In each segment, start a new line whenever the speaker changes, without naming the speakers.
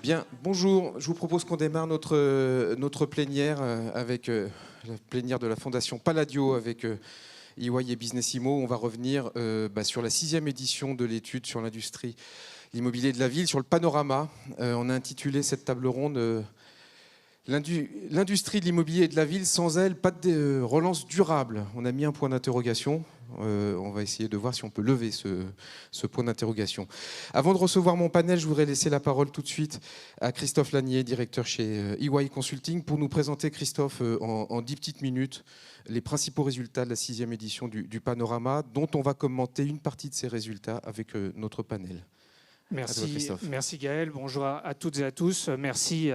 Bien, bonjour. Je vous propose qu'on démarre notre plénière avec la plénière de la Fondation Palladio avec EY et Business Immo. On va revenir sur la 6e édition de l'étude sur l'industrie, l'immobilier de la ville, sur le panorama. On a intitulé cette table ronde l'industrie de l'immobilier et de la ville, sans elle, pas de relance durable. On a mis un point d'interrogation. On va essayer de voir si on peut lever ce point d'interrogation. Avant de recevoir mon panel, je voudrais laisser la parole tout de suite à Christophe Lanier, directeur chez EY Consulting, pour nous présenter, Christophe, en 10 petites minutes, les principaux résultats de la 6e édition du Panorama, dont on va commenter une partie de ces résultats avec notre panel.
Merci Gaël, bonjour à toutes et à tous. Merci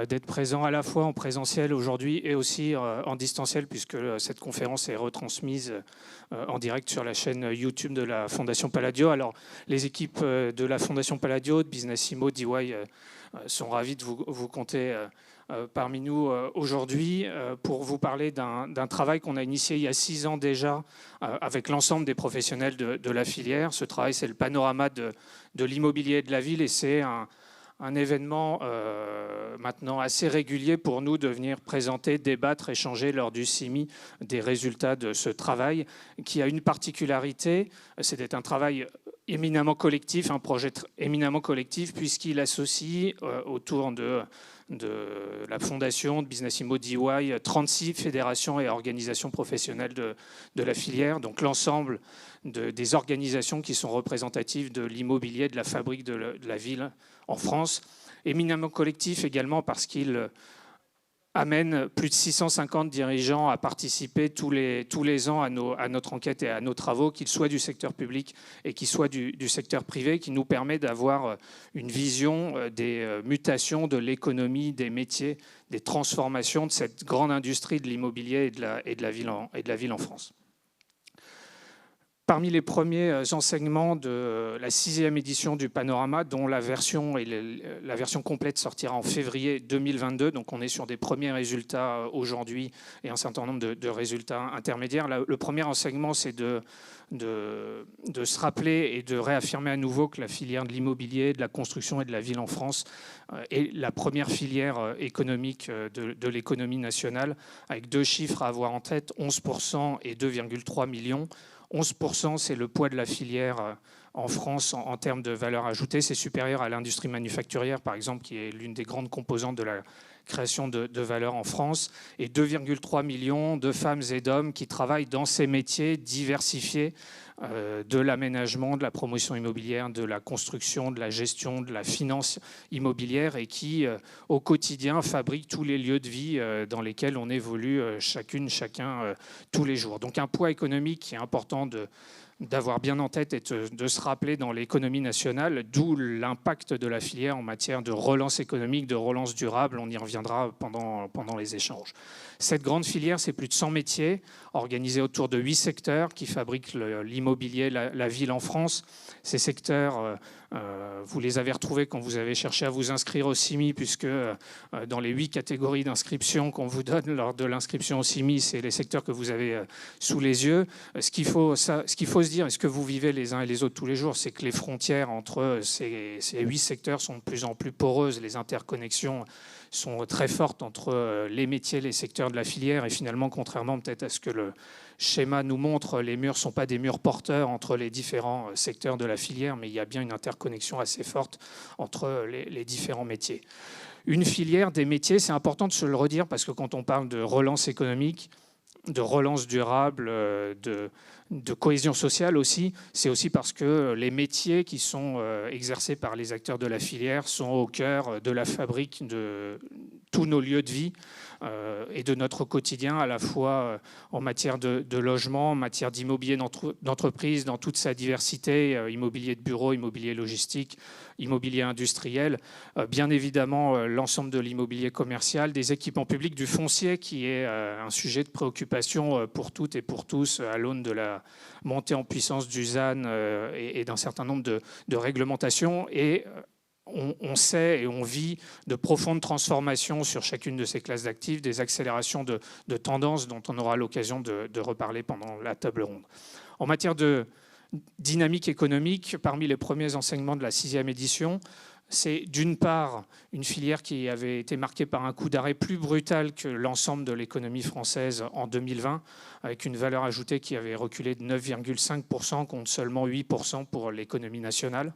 d'être présent à la fois en présentiel aujourd'hui et aussi en distanciel, puisque cette conférence est retransmise en direct sur la chaîne YouTube de la Fondation Palladio. Alors, les équipes de la Fondation Palladio, de Business Immo, d'EY sont ravis de vous compter parmi nous aujourd'hui pour vous parler d'un travail qu'on a initié il y a 6 ans déjà avec l'ensemble des professionnels de la filière. Ce travail, c'est le panorama de l'immobilier de la ville, et c'est un événement maintenant assez régulier pour nous de venir présenter, débattre, échanger lors du CIMI des résultats de ce travail qui a une particularité, c'est d'être un travail éminemment collectif, un projet éminemment collectif, puisqu'il associe autour de la fondation de Business Immo d'EY 36 fédérations et organisations professionnelles de la filière, donc l'ensemble des organisations qui sont représentatives de l'immobilier, de la fabrique de la ville en France. Éminemment collectif également parce qu'il amène plus de 650 dirigeants à participer tous les ans à notre enquête et à nos travaux, qu'ils soient du secteur public et qu'ils soient du secteur privé, qui nous permet d'avoir une vision des mutations de l'économie, des métiers, des transformations de cette grande industrie de l'immobilier et de la ville en France. Parmi les premiers enseignements de la 6e édition du Panorama, dont la version complète sortira en février 2022, donc on est sur des premiers résultats aujourd'hui et un certain nombre de résultats intermédiaires. Le premier enseignement, c'est de se rappeler et de réaffirmer à nouveau que la filière de l'immobilier, de la construction et de la ville en France est la première filière économique de l'économie nationale, avec 2 chiffres à avoir en tête, 11% et 2,3 millions. 11%, c'est le poids de la filière en France en termes de valeur ajoutée. C'est supérieur à l'industrie manufacturière, par exemple, qui est l'une des grandes composantes de la création de valeur en France. Et 2,3 millions de femmes et d'hommes qui travaillent dans ces métiers diversifiés de l'aménagement, de la promotion immobilière, de la construction, de la gestion, de la finance immobilière, et qui, au quotidien, fabriquent tous les lieux de vie dans lesquels on évolue chacun tous les jours. Donc un poids économique qui est important d'avoir bien en tête et de se rappeler dans l'économie nationale, d'où l'impact de la filière en matière de relance économique, de relance durable. On y reviendra pendant les échanges. Cette grande filière, c'est plus de 100 métiers organisés autour de 8 secteurs qui fabriquent l'immobilier, la ville en France. Ces secteurs, vous les avez retrouvés quand vous avez cherché à vous inscrire au CIMI, puisque dans les 8 catégories d'inscription qu'on vous donne lors de l'inscription au CIMI, c'est les secteurs que vous avez sous les yeux. Ce qu'il faut se dire, et ce que vous vivez les uns et les autres tous les jours, c'est que les frontières entre ces 8 secteurs sont de plus en plus poreuses. Les interconnexions sont très fortes entre les métiers, les secteurs de la filière, et finalement, contrairement peut-être à ce que le schéma nous montre, les murs ne sont pas des murs porteurs entre les différents secteurs de la filière, mais il y a bien une interconnexion assez forte entre les différents métiers. Une filière, des métiers, c'est important de se le redire, parce que quand on parle de relance économique, de relance durable, de cohésion sociale aussi, c'est aussi parce que les métiers qui sont exercés par les acteurs de la filière sont au cœur de la fabrique de tous nos lieux de vie et de notre quotidien, à la fois en matière de logement, en matière d'immobilier d'entreprise, dans toute sa diversité, immobilier de bureau, immobilier logistique, immobilier industriel, bien évidemment l'ensemble de l'immobilier commercial, des équipements publics, du foncier, qui est un sujet de préoccupation pour toutes et pour tous à l'aune de la montée en puissance du ZAN et d'un certain nombre de réglementations. Et on sait et on vit de profondes transformations sur chacune de ces classes d'actifs, des accélérations de tendances dont on aura l'occasion de reparler pendant la table ronde. En matière de dynamique économique, parmi les premiers enseignements de la 6e édition, c'est d'une part une filière qui avait été marquée par un coup d'arrêt plus brutal que l'ensemble de l'économie française en 2020, avec une valeur ajoutée qui avait reculé de 9,5% contre seulement 8% pour l'économie nationale.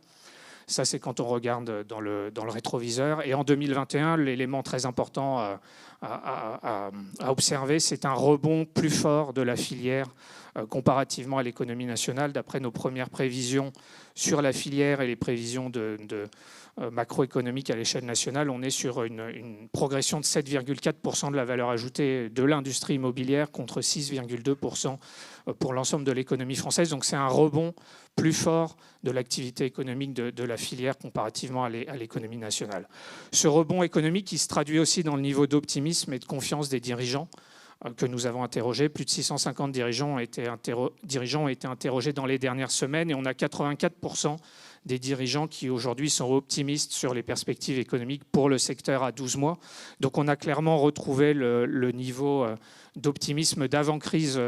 Ça, c'est quand on regarde dans le rétroviseur. Et en 2021, l'élément très important à observer, c'est un rebond plus fort de la filière comparativement à l'économie nationale. D'après nos premières prévisions sur la filière et les prévisions macroéconomiques à l'échelle nationale, on est sur une progression de 7,4% de la valeur ajoutée de l'industrie immobilière contre 6,2% pour l'ensemble de l'économie française. Donc c'est un rebond plus fort de l'activité économique de la filière comparativement à l'économie nationale. Ce rebond économique qui se traduit aussi dans le niveau d'optimisme et de confiance des dirigeants que nous avons interrogés. Plus de 650 dirigeants ont été interrogés dans les dernières semaines et on a 84% des dirigeants qui aujourd'hui sont optimistes sur les perspectives économiques pour le secteur à 12 mois. Donc on a clairement retrouvé le niveau d'optimisme d'avant-crise,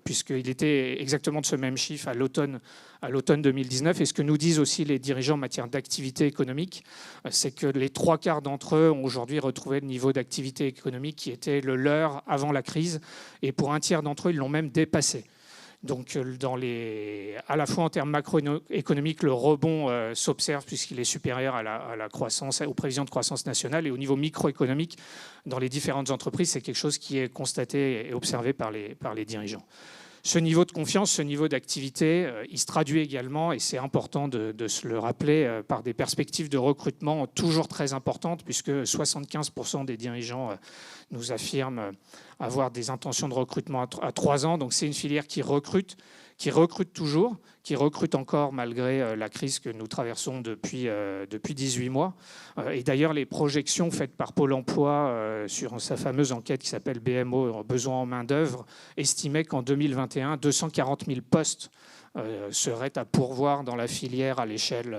puisqu'il était exactement de ce même chiffre à l'automne 2019. Et ce que nous disent aussi les dirigeants en matière d'activité économique, c'est que les 3/4 d'entre eux ont aujourd'hui retrouvé le niveau d'activité économique qui était le leur avant la crise. Et pour un tiers d'entre eux, ils l'ont même dépassé. Donc, à la fois en termes macroéconomiques, le rebond s'observe puisqu'il est supérieur à la croissance, aux prévisions de croissance nationale. Et au niveau microéconomique, dans les différentes entreprises, c'est quelque chose qui est constaté et observé par les dirigeants. Ce niveau de confiance, ce niveau d'activité, il se traduit également, et c'est important de se le rappeler, par des perspectives de recrutement toujours très importantes, puisque 75% des dirigeants nous affirment avoir des intentions de recrutement à 3 ans. Donc c'est une filière qui recrute toujours, qui recrute encore malgré la crise que nous traversons depuis 18 mois. Et d'ailleurs, les projections faites par Pôle emploi sur sa fameuse enquête qui s'appelle BMO, Besoin en main-d'œuvre, estimaient qu'en 2021, 240 000 postes seraient à pourvoir dans la filière à l'échelle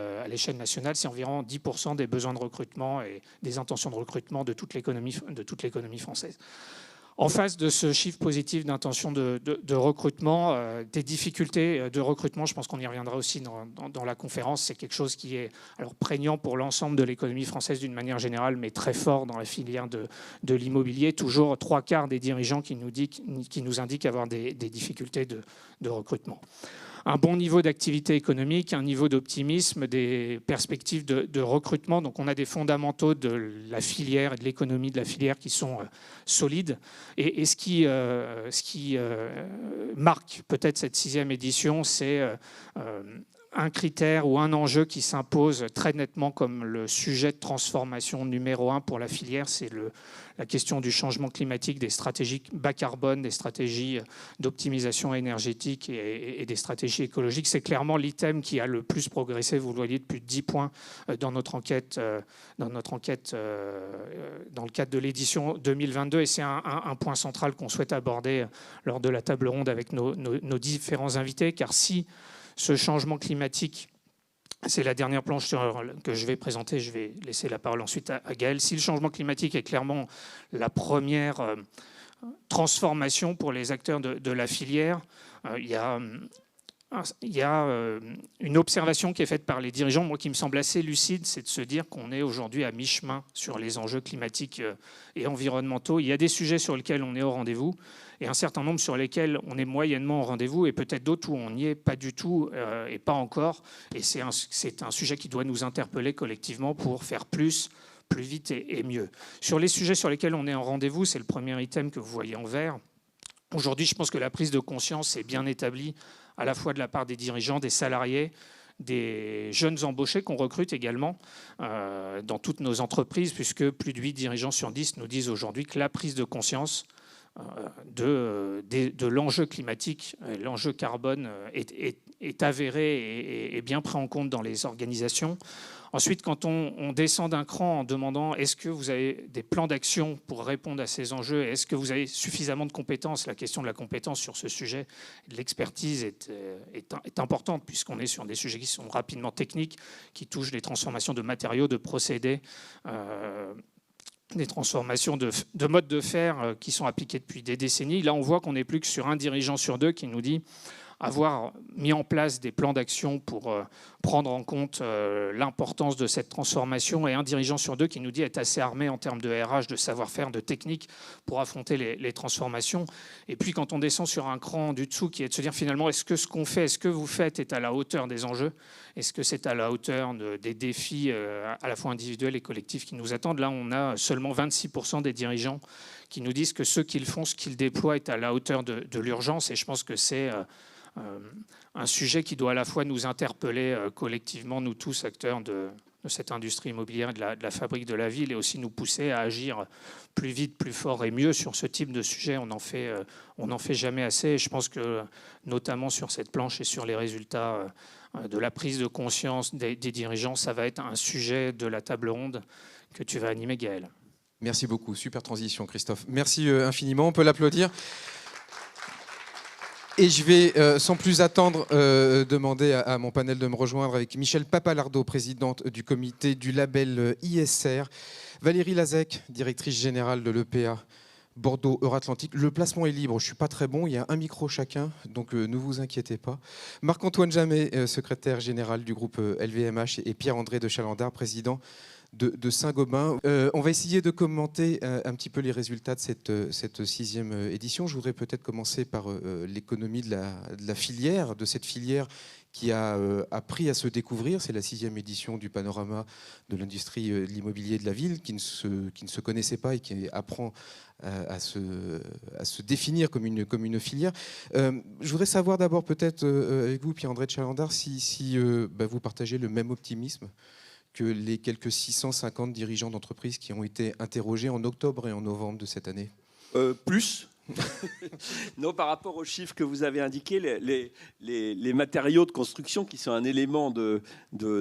nationale. C'est environ 10% des besoins de recrutement et des intentions de recrutement de toute l'économie française. En face de ce chiffre positif d'intention de recrutement, des difficultés de recrutement, je pense qu'on y reviendra aussi dans la conférence, c'est quelque chose qui est alors prégnant pour l'ensemble de l'économie française d'une manière générale, mais très fort dans la filière de l'immobilier. Toujours 3/4 des dirigeants qui nous indiquent avoir des difficultés de recrutement. Un bon niveau d'activité économique, un niveau d'optimisme, des perspectives de recrutement. Donc on a des fondamentaux de la filière et de l'économie de la filière qui sont solides. Et ce qui marque peut-être cette 6e édition, c'est un critère ou un enjeu qui s'impose très nettement comme le sujet de transformation numéro 1 pour la filière, c'est la question du changement climatique, des stratégies bas carbone, des stratégies d'optimisation énergétique et des stratégies écologiques. C'est clairement l'item qui a le plus progressé, vous le voyez, de plus de 10 points dans notre enquête dans le cadre de l'édition 2022. Et c'est un point central qu'on souhaite aborder lors de la table ronde avec nos différents invités, car si ce changement climatique, c'est la dernière planche que je vais présenter, je vais laisser la parole ensuite à Gaël. Si le changement climatique est clairement la première transformation pour les acteurs de la filière, il y a une observation qui est faite par les dirigeants, moi qui me semble assez lucide, c'est de se dire qu'on est aujourd'hui à mi-chemin sur les enjeux climatiques et environnementaux. Il y a des sujets sur lesquels on est au rendez-vous et un certain nombre sur lesquels on est moyennement au rendez-vous et peut-être d'autres où on n'y est pas du tout et pas encore. Et c'est un sujet qui doit nous interpeller collectivement pour faire plus vite et mieux. Sur les sujets sur lesquels on est en rendez-vous, c'est le premier item que vous voyez en vert. Aujourd'hui, je pense que la prise de conscience est bien établie à la fois de la part des dirigeants, des salariés, des jeunes embauchés qu'on recrute également dans toutes nos entreprises, puisque plus de 8 dirigeants sur 10 nous disent aujourd'hui que la prise de conscience de l'enjeu climatique, l'enjeu carbone est avéré et bien pris en compte dans les organisations. Ensuite, quand on descend d'un cran en demandant est-ce que vous avez des plans d'action pour répondre à ces enjeux, est-ce que vous avez suffisamment de compétences, la question de la compétence sur ce sujet, de l'expertise est importante puisqu'on est sur des sujets qui sont rapidement techniques, qui touchent les transformations de matériaux, de procédés, des transformations de modes de faire qui sont appliquées depuis des décennies. Là, on voit qu'on n'est plus que sur un dirigeant sur 2 qui nous dit avoir mis en place des plans d'action pour prendre en compte l'importance de cette transformation, et un dirigeant sur deux qui nous dit être assez armé en termes de RH, de savoir-faire, de technique pour affronter les transformations. Et puis quand on descend sur un cran du dessous, qui est de se dire finalement, est-ce que ce qu'on fait, est-ce que vous faites est à la hauteur des enjeux? Est-ce que c'est à la hauteur des défis à la fois individuels et collectifs qui nous attendent? Là, on a seulement 26% des dirigeants qui nous disent que ce qu'ils font, ce qu'ils déploient est à la hauteur de l'urgence. Et je pense que c'est un sujet qui doit à la fois nous interpeller collectivement, nous tous acteurs de cette industrie immobilière, de la fabrique de la ville, et aussi nous pousser à agir plus vite, plus fort et mieux sur ce type de sujet. On n'en fait jamais assez. Et je pense que notamment sur cette planche et sur les résultats de la prise de conscience des dirigeants, ça va être un sujet de la table ronde que tu vas animer, Gaël.
Merci beaucoup. Super transition, Christophe. Merci infiniment. On peut l'applaudir. Et je vais, sans plus attendre, demander à mon panel de me rejoindre avec Michel Papalardo, présidente du comité du label ISR, Valérie Lazec, directrice générale de l'EPA Bordeaux Euratlantique. Le placement est libre, je ne suis pas très bon, il y a un micro chacun, donc ne vous inquiétez pas. Marc-Antoine Jamet, secrétaire général du groupe LVMH, et Pierre-André de Chalandard, président de Saint-Gobain. On va essayer de commenter un petit peu les résultats de cette 6e édition. Je voudrais peut-être commencer par l'économie de la filière, de cette filière qui a appris à se découvrir. C'est la 6e édition du panorama de l'industrie de l'immobilier de la ville, qui ne se connaissait pas et qui apprend à se définir comme une filière. Je voudrais savoir d'abord peut-être avec vous, Pierre-André de Chalandard, si vous partagez le même optimisme que les quelques 650 dirigeants d'entreprises qui ont été interrogés en octobre et en novembre de cette année.
Plus. Non, par rapport aux chiffres que vous avez indiqués, les matériaux de construction qui sont un élément de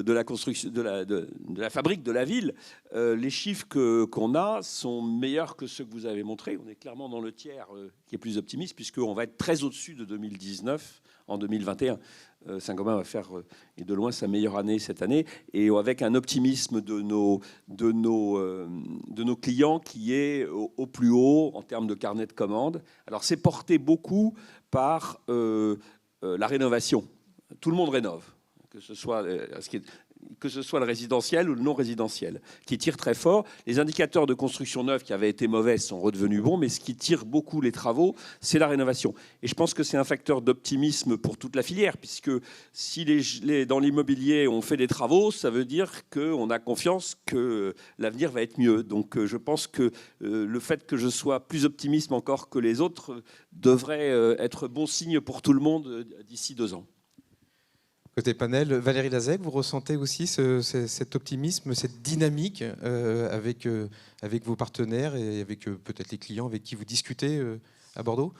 la construction, de la fabrique de la ville, les chiffres qu'on a sont meilleurs que ceux que vous avez montrés. On est clairement dans le tiers qui est plus optimiste, puisqu'on va être très au-dessus de 2019 en 2021. Saint-Gobain va faire, et de loin, sa meilleure année cette année, et avec un optimisme de nos clients qui est au plus haut en termes de carnet de commandes. Alors, c'est porté beaucoup par la rénovation. Tout le monde rénove, que ce soit le résidentiel ou le non résidentiel, qui tire très fort. Les indicateurs de construction neuve qui avaient été mauvais sont redevenus bons, mais ce qui tire beaucoup les travaux, c'est la rénovation. Et je pense que c'est un facteur d'optimisme pour toute la filière, puisque si dans l'immobilier on fait des travaux, ça veut dire qu'on a confiance que l'avenir va être mieux. Donc je pense que le fait que je sois plus optimiste encore que les autres devrait être bon signe pour tout le monde d'ici 2 ans.
Côté panel, Valérie Lazec, vous ressentez aussi cet optimisme, cette dynamique avec vos partenaires et avec peut-être les clients avec qui vous discutez à Bordeaux?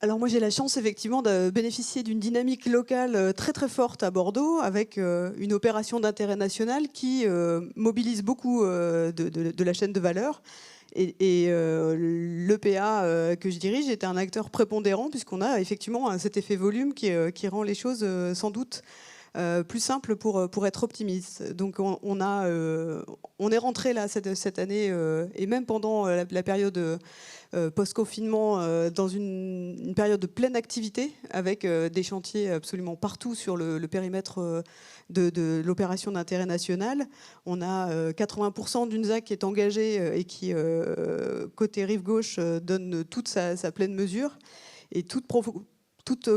Alors moi j'ai la chance effectivement de bénéficier d'une dynamique locale très très forte à Bordeaux, avec une opération d'intérêt national qui mobilise beaucoup de la chaîne de valeur. Et l'EPA que je dirige est un acteur prépondérant, puisqu'on a effectivement cet effet volume qui rend les choses sans doute plus simples pour être optimiste. Donc on est rentré là cette année, et même pendant la période post-confinement, dans une période de pleine activité, avec des chantiers absolument partout sur le périmètre de l'opération d'intérêt national. On a 80% d'une ZAC qui est engagée et qui, côté rive gauche, donne toute sa pleine mesure. Et toute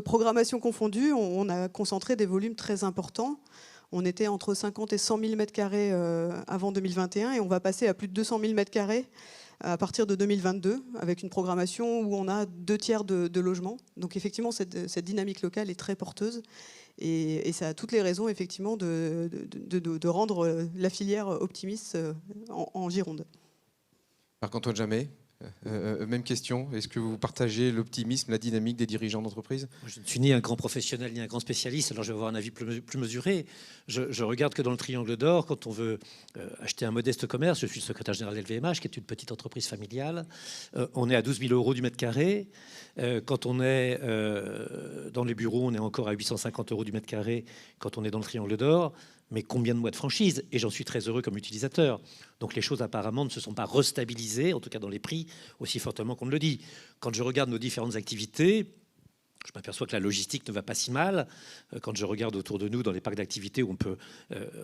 programmation confondue, on a concentré des volumes très importants. On était entre 50 et 100 000 m² avant 2021, et on va passer à plus de 200 000 m² à partir de 2022, avec une programmation où on a 2/3 de logements. Donc effectivement, cette dynamique locale est très porteuse, et ça a toutes les raisons effectivement de rendre la filière optimiste en Gironde.
Marc-Antoine Jamet, même question. Est-ce que vous partagez l'optimisme, la dynamique des dirigeants d'entreprise?
Je ne suis ni un grand professionnel ni un grand spécialiste, alors je vais avoir un avis plus mesuré. Je regarde que dans le triangle d'or, quand on veut acheter un modeste commerce, je suis le secrétaire général de LVMH, qui est une petite entreprise familiale, on est à 12 000 € du mètre carré. Quand on est dans les bureaux, on est encore à 850 € du mètre carré quand on est dans le triangle d'or. Mais combien de mois de franchise? Et j'en suis très heureux comme utilisateur. Donc les choses apparemment ne se sont pas restabilisées, en tout cas dans les prix, aussi fortement qu'on le dit. Quand je regarde nos différentes activités, Je m'aperçois que la logistique ne va pas si mal. Quand je regarde autour de nous dans les parcs d'activités où on peut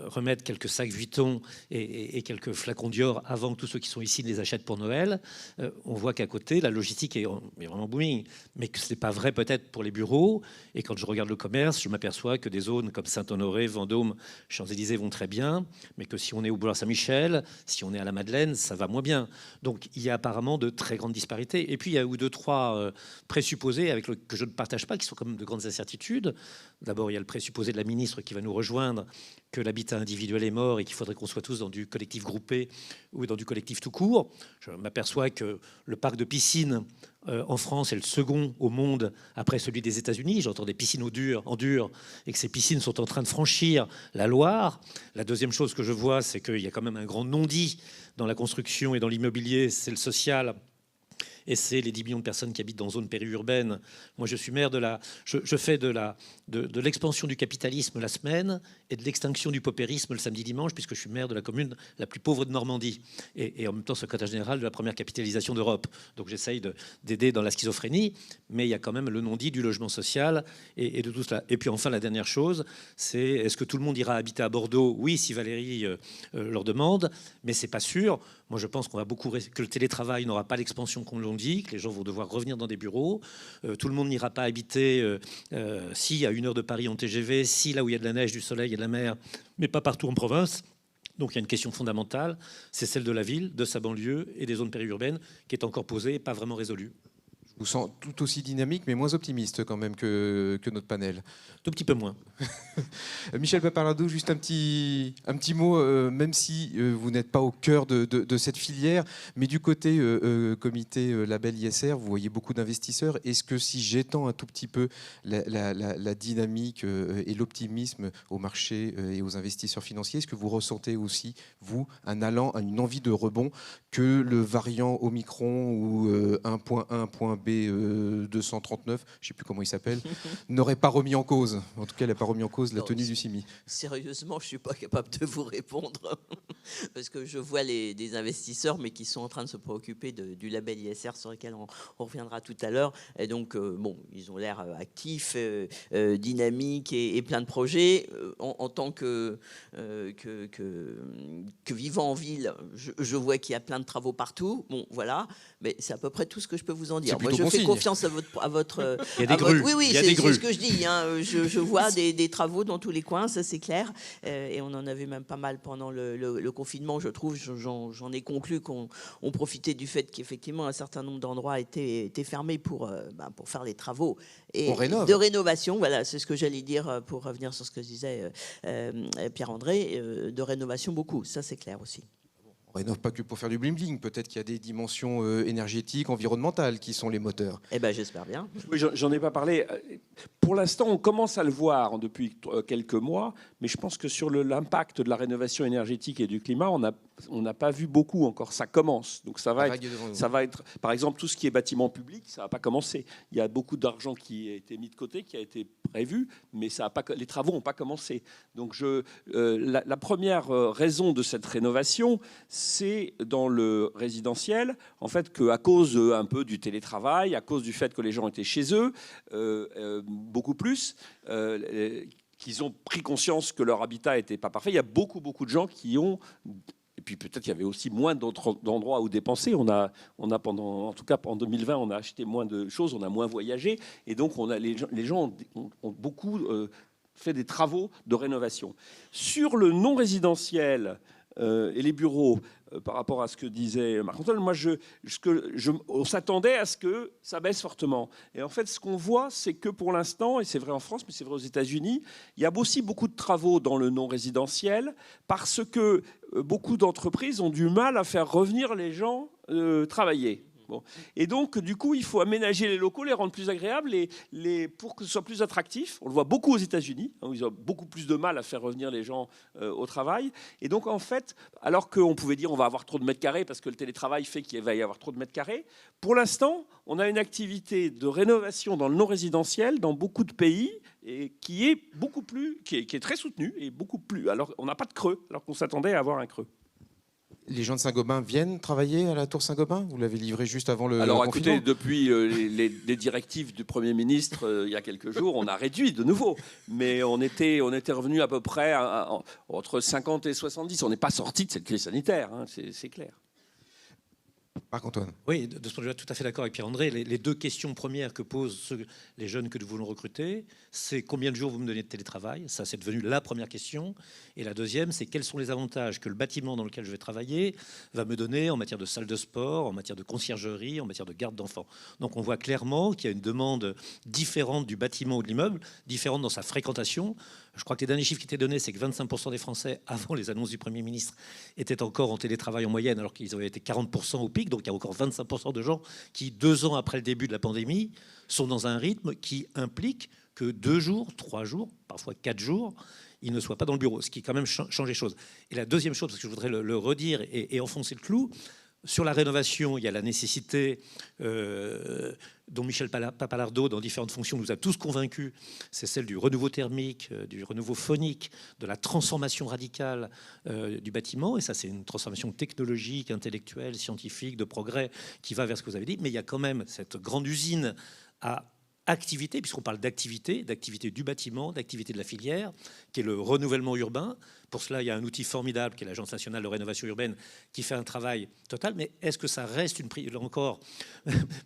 remettre quelques sacs Vuitton et quelques flacons Dior avant que tous ceux qui sont ici ne les achètent pour Noël, on voit qu'à côté, la logistique est vraiment booming. Mais que ce n'est pas vrai peut-être pour les bureaux. Et quand je regarde le commerce, je m'aperçois que des zones comme Saint-Honoré, Vendôme, Champs-Élysées vont très bien. Mais que si on est au boulevard Saint-Michel, si on est à la Madeleine, ça va moins bien. Donc il y a apparemment de très grandes disparités. Et puis il y a deux, trois présupposés que je ne partage pas, qui sont quand même de grandes incertitudes. D'abord, il y a le présupposé de la ministre qui va nous rejoindre, que l'habitat individuel est mort et qu'il faudrait qu'on soit tous dans du collectif groupé ou dans du collectif tout court. Je m'aperçois que le parc de piscines en France est le second au monde après celui des États-Unis. J'entends des piscines en dur et que ces piscines sont en train de franchir la Loire. La deuxième chose que je vois, c'est qu'il y a quand même un grand non-dit dans la construction et dans l'immobilier, c'est le social. Et c'est les 10 millions de personnes qui habitent dans zones périurbaines. Moi, je suis maire je fais de l'expansion du capitalisme la semaine et de l'extinction du paupérisme le samedi dimanche, puisque je suis maire de la commune la plus pauvre de Normandie et en même temps secrétaire général de la première capitalisation d'Europe. Donc j'essaye d'aider dans la schizophrénie, mais il y a quand même le non-dit du logement social et de tout cela. Et puis enfin, la dernière chose, c'est est-ce que tout le monde ira habiter à Bordeaux? Oui, si Valérie leur demande, mais c'est pas sûr. Moi, je pense qu'on va que le télétravail n'aura pas l'expansion qu'on l'on dit, que les gens vont devoir revenir dans des bureaux. Tout le monde n'ira pas habiter, si à 1 heure de Paris en TGV, si là où il y a de la neige, du soleil et de la mer, mais pas partout en province. Donc il y a une question fondamentale, c'est celle de la ville, de sa banlieue et des zones périurbaines, qui est encore posée et pas vraiment résolue.
Je vous sens tout aussi dynamique, mais moins optimiste quand même que notre panel.
Tout petit peu moins.
Michel Pappalardo, juste un petit mot, même si vous n'êtes pas au cœur de cette filière, mais du côté comité label ISR, vous voyez beaucoup d'investisseurs. Est-ce que si j'étends un tout petit peu la dynamique et l'optimisme au marché et aux investisseurs financiers, est-ce que vous ressentez aussi, vous, un allant, une envie de rebond que le variant Omicron ou 1.1.B 239, je ne sais plus comment il s'appelle, n'aurait pas remis en cause. En tout cas, elle n'a pas remis en cause la tenue du CIMI.
Sérieusement, je ne suis pas capable de vous répondre parce que je vois des investisseurs, mais qui sont en train de se préoccuper du label ISR sur lequel on reviendra tout à l'heure. Et donc, bon, ils ont l'air actifs, dynamiques et plein de projets. En tant que vivant en ville, je vois qu'il y a plein de travaux partout. Bon, voilà, mais c'est à peu près tout ce que je peux vous en dire. Moi, je fais confiance à votre.
Il y a des grues.
Oui,
c'est
ce que je dis. Hein. Je vois des travaux dans tous les coins, ça c'est clair. Et on en avait même pas mal pendant le confinement, je trouve. J'en ai conclu qu'on profitait du fait qu'effectivement un certain nombre d'endroits étaient fermés pour faire les travaux de rénovation. Voilà, c'est ce que j'allais dire pour revenir sur ce que disait Pierre-André. De rénovation beaucoup, ça c'est clair aussi.
On rénove pas que pour faire du bling-bling. Peut-être qu'il y a des dimensions énergétiques, environnementales qui sont les moteurs.
Eh ben, j'espère bien.
Oui, j'en ai pas parlé. Pour l'instant, on commence à le voir depuis quelques mois, mais je pense que sur l'impact de la rénovation énergétique et du climat, on n'a pas vu beaucoup encore. Ça commence. Donc ça va être, par exemple, tout ce qui est bâtiment public, ça n'a pas commencé. Il y a beaucoup d'argent qui a été mis de côté, qui a été prévu, mais les travaux n'ont pas commencé. Donc la première raison de cette rénovation, c'est dans le résidentiel, en fait, qu'à cause un peu du télétravail, à cause du fait que les gens étaient chez eux, beaucoup plus, qu'ils ont pris conscience que leur habitat n'était pas parfait. Il y a beaucoup de gens qui ont... Et puis peut-être qu'il y avait aussi moins d'endroits où dépenser. On a en tout cas en 2020, on a acheté moins de choses, on a moins voyagé. Et donc les gens ont beaucoup fait des travaux de rénovation. Sur le non résidentiel et les bureaux, par rapport à ce que disait Marc-Antoine, moi, on s'attendait à ce que ça baisse fortement. Et en fait, ce qu'on voit, c'est que pour l'instant, et c'est vrai en France, mais c'est vrai aux États-Unis, il y a aussi beaucoup de travaux dans le non-résidentiel parce que beaucoup d'entreprises ont du mal à faire revenir les gens travailler. Bon. Et donc, du coup, il faut aménager les locaux, les rendre plus agréables pour que ce soit plus attractif. On le voit beaucoup aux États-Unis, hein, où ils ont beaucoup plus de mal à faire revenir les gens au travail. Et donc, en fait, alors qu'on pouvait dire on va avoir trop de mètres carrés parce que le télétravail fait qu'il va y avoir trop de mètres carrés, pour l'instant, on a une activité de rénovation dans le non-résidentiel dans beaucoup de pays et qui est qui est très soutenue et beaucoup plus. Alors, on n'a pas de creux, alors qu'on s'attendait à avoir un creux.
Les gens de Saint-Gobain viennent travailler à la Tour Saint-Gobain? Vous l'avez livré juste avant le
Alors
confinement.
écoutez, depuis les directives du Premier ministre il y a quelques jours, on a réduit de nouveau. Mais on était revenu à peu près entre 50 et 70. On n'est pas sorti de cette crise sanitaire, hein, c'est clair.
Marc-Antoine.
Oui, de ce point de vue-là, tout à fait d'accord avec Pierre-André. Les deux questions premières que posent les jeunes que nous voulons recruter, c'est combien de jours vous me donnez de télétravail? Ça, c'est devenu la première question. Et la deuxième, c'est quels sont les avantages que le bâtiment dans lequel je vais travailler va me donner en matière de salle de sport, en matière de conciergerie, en matière de garde d'enfants. Donc on voit clairement qu'il y a une demande différente du bâtiment ou de l'immeuble, différente dans sa fréquentation. Je crois que les derniers chiffres qui étaient donnés, c'est que 25% des Français, avant les annonces du Premier ministre, étaient encore en télétravail en moyenne, alors qu'ils avaient été 40% au pic. Donc il y a encore 25% de gens qui, 2 ans après le début de la pandémie, sont dans un rythme qui implique que 2 jours, 3 jours, parfois 4 jours, ils ne soient pas dans le bureau, ce qui quand même change les choses. Et la deuxième chose, parce que je voudrais le redire et enfoncer le clou, sur la rénovation, il y a la nécessité dont Michel Papalardo, dans différentes fonctions, nous a tous convaincus, c'est celle du renouveau thermique, du renouveau phonique, de la transformation radicale du bâtiment. Et ça, c'est une transformation technologique, intellectuelle, scientifique, de progrès qui va vers ce que vous avez dit. Mais il y a quand même cette grande usine à activité, puisqu'on parle d'activité du bâtiment, d'activité de la filière, qui est le renouvellement urbain. Pour cela, il y a un outil formidable qui est l'Agence nationale de rénovation urbaine qui fait un travail total. Mais est-ce que ça reste là encore,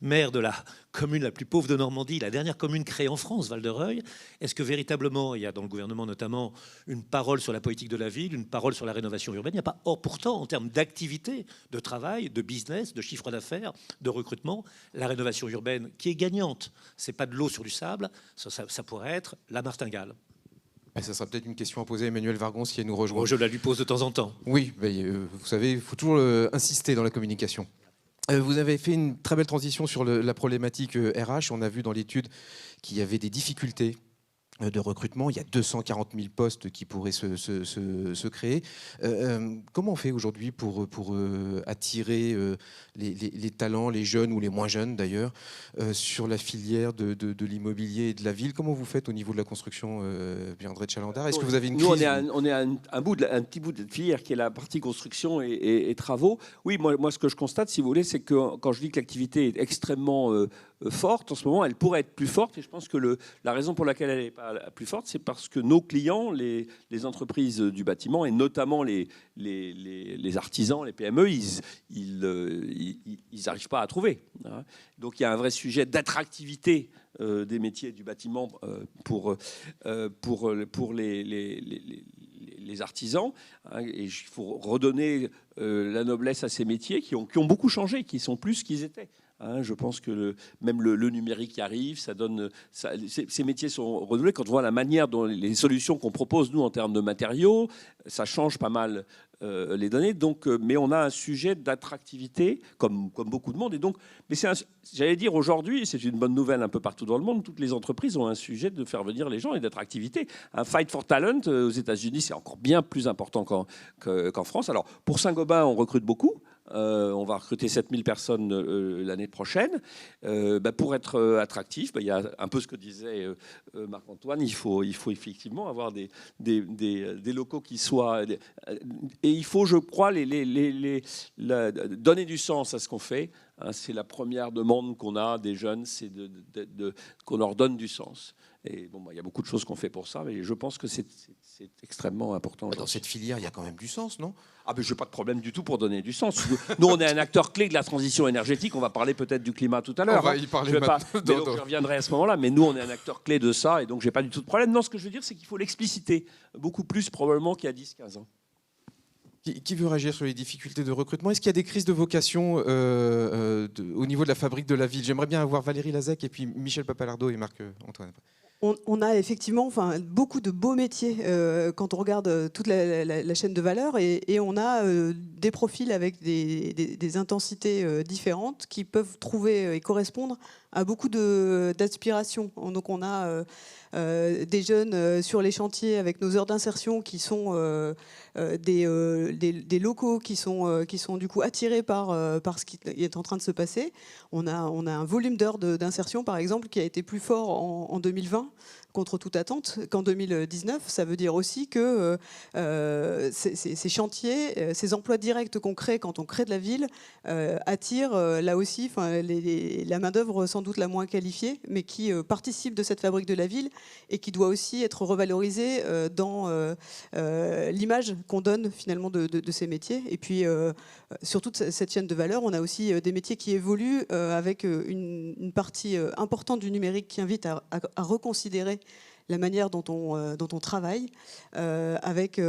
maire de la commune la plus pauvre de Normandie, la dernière commune créée en France, Val-de-Reuil, est-ce que véritablement, il y a dans le gouvernement notamment une parole sur la politique de la ville, une parole sur la rénovation urbaine? Il n'y a pas. Or, pourtant, en termes d'activité, de travail, de business, de chiffre d'affaires, de recrutement, la rénovation urbaine qui est gagnante, c'est pas de l'eau sur du sable, ça pourrait être la martingale.
Ça sera peut-être une question à poser à Emmanuel Vargon si elle nous rejoint.
Bon, je la lui pose de temps en temps.
Oui, mais, vous savez, il faut toujours insister dans la communication. Vous avez fait une très belle transition sur la problématique RH. On a vu dans l'étude qu'il y avait des difficultés de recrutement. Il y a 240 000 postes qui pourraient se créer. Comment on fait aujourd'hui pour attirer les talents, les jeunes ou les moins jeunes d'ailleurs, sur la filière de l'immobilier et de la ville? Comment vous faites au niveau de la construction, Pierre-André de Chalandard? Est-ce que vous avez une crise?
Nous, on est un petit bout de filière qui est la partie construction et travaux. Oui, moi, ce que je constate, si vous voulez, c'est que quand je dis que l'activité est extrêmement forte, en ce moment, elle pourrait être plus forte. Et je pense que la raison pour laquelle elle n'est pas plus forte, c'est parce que nos clients, les entreprises du bâtiment, et notamment les artisans, les PME, ils n'arrivent pas à trouver. Donc il y a un vrai sujet d'attractivité des métiers du bâtiment pour les artisans. Et il faut redonner la noblesse à ces métiers qui ont beaucoup changé, qui sont plus ce qu'ils étaient. Je pense que même le numérique qui arrive, ça donne. Ces métiers sont renouvelés. Quand on voit la manière dont les solutions qu'on propose, nous, en termes de matériaux, ça change pas mal les données. Donc, mais on a un sujet d'attractivité, comme beaucoup de monde. Et donc, mais j'allais dire aujourd'hui, c'est une bonne nouvelle un peu partout dans le monde, toutes les entreprises ont un sujet de faire venir les gens et d'attractivité. Un fight for talent aux États-Unis, c'est encore bien plus important qu'en France. Alors, pour Saint-Gobain, on recrute beaucoup. On va recruter 7000 personnes l'année prochaine. Pour être attractif, il y a un peu ce que disait Marc-Antoine, il faut effectivement avoir des locaux qui soient... Et il faut, je crois, donner du sens à ce qu'on fait. C'est la première demande qu'on a des jeunes, c'est qu'on leur donne du sens. Et il y a beaucoup de choses qu'on fait pour ça, mais je pense que c'est extrêmement important.
Dans cette filière, il y a quand même du sens, non?
Mais je n'ai pas de problème du tout pour donner du sens. Nous, on est un acteur clé de la transition énergétique. On va parler peut-être du climat tout à l'heure.
On va y parler
je reviendrai à ce moment-là. Mais nous, on est un acteur clé de ça, et donc j'ai pas du tout de problème. Non, ce que je veux dire, c'est qu'il faut l'expliciter beaucoup plus probablement qu'il y a 10-15 ans.
Qui veut réagir sur les difficultés de recrutement? Est-ce qu'il y a des crises de vocation au niveau de la fabrique de la ville? J'aimerais bien avoir Valérie Lazec et puis Michel Papalardo et Marc-Antoine.
On a effectivement beaucoup de beaux métiers quand on regarde toute la chaîne de valeur et on a des profils avec des intensités différentes qui peuvent trouver et correspondre à beaucoup d'aspirations. Donc on a des jeunes sur les chantiers avec nos heures d'insertion qui sont des locaux qui sont du coup attirés par ce qui est en train de se passer. On a un volume d'heures d'insertion par exemple qui a été plus fort en 2020 contre toute attente qu'en 2019, ça veut dire aussi que ces chantiers, ces emplois directs qu'on crée quand on crée de la ville, attirent là aussi la main-d'œuvre sans doute la moins qualifiée, mais qui participe de cette fabrique de la ville et qui doit aussi être revalorisée dans l'image qu'on donne finalement de ces métiers. Et puis, sur toute cette chaîne de valeur, on a aussi des métiers qui évoluent avec une partie importante du numérique qui invite à reconsidérer la manière dont on travaille, avec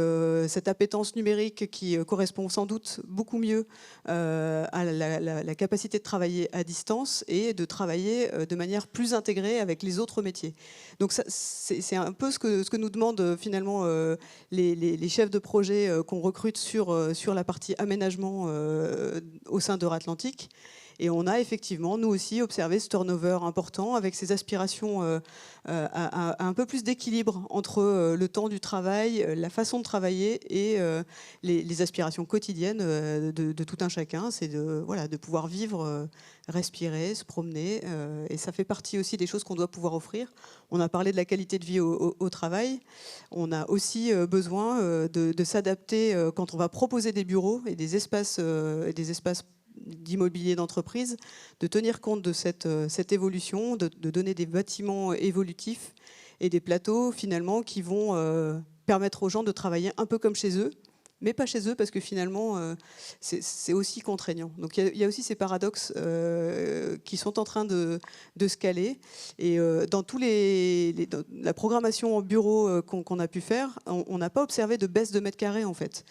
cette appétence numérique qui correspond sans doute beaucoup mieux à la capacité de travailler à distance et de travailler de manière plus intégrée avec les autres métiers. Donc c'est un peu ce que nous demandent finalement les chefs de projet qu'on recrute sur la partie aménagement au sein d'Euratlantique. Et on a effectivement, nous aussi, observé ce turnover important avec ces aspirations à un peu plus d'équilibre entre le temps du travail, la façon de travailler et les aspirations quotidiennes de tout un chacun. C'est de pouvoir vivre, respirer, se promener. Et ça fait partie aussi des choses qu'on doit pouvoir offrir. On a parlé de la qualité de vie au travail. On a aussi besoin de s'adapter quand on va proposer des bureaux et des espaces d'immobilier d'entreprise, de tenir compte de cette évolution, de donner des bâtiments évolutifs et des plateaux finalement qui vont permettre aux gens de travailler un peu comme chez eux, mais pas chez eux parce que finalement c'est aussi contraignant. Donc il y a aussi ces paradoxes qui sont en train de se caler. Et dans la programmation en bureau qu'on a pu faire, on n'a pas observé de baisse de mètres carrés en fait.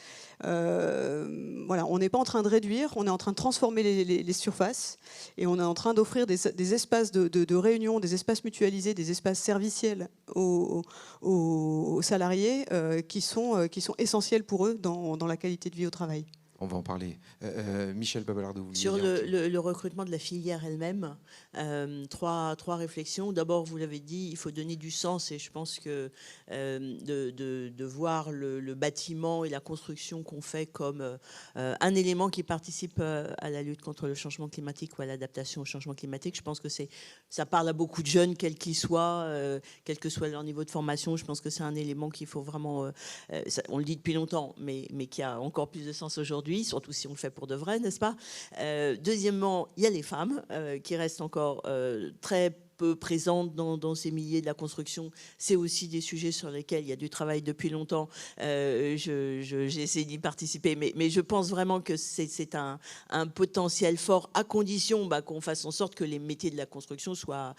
On n'est pas en train de réduire, on est en train de transformer les surfaces et on est en train d'offrir des espaces de réunion, des espaces mutualisés, des espaces serviciels aux salariés qui sont essentiels pour eux dans la qualité de vie au travail.
On va en parler. Michel Babalardo.
Sur le recrutement de la filière elle-même, trois réflexions. D'abord, vous l'avez dit, il faut donner du sens et je pense que de voir le bâtiment et la construction qu'on fait comme un élément qui participe à la lutte contre le changement climatique ou à l'adaptation au changement climatique, je pense que ça parle à beaucoup de jeunes, quels qu'ils soient, quel que soit leur niveau de formation. Je pense que c'est un élément qu'il faut vraiment, on le dit depuis longtemps, mais qui a encore plus de sens aujourd'hui, surtout si on le fait pour de vrai, n'est-ce pas ? Deuxièmement, il y a les femmes qui restent encore très peu présentes dans ces milieux de la construction. C'est aussi des sujets sur lesquels il y a du travail depuis longtemps. J'ai essayé d'y participer, mais je pense vraiment que c'est un potentiel fort à condition qu'on fasse en sorte que les métiers de la construction soient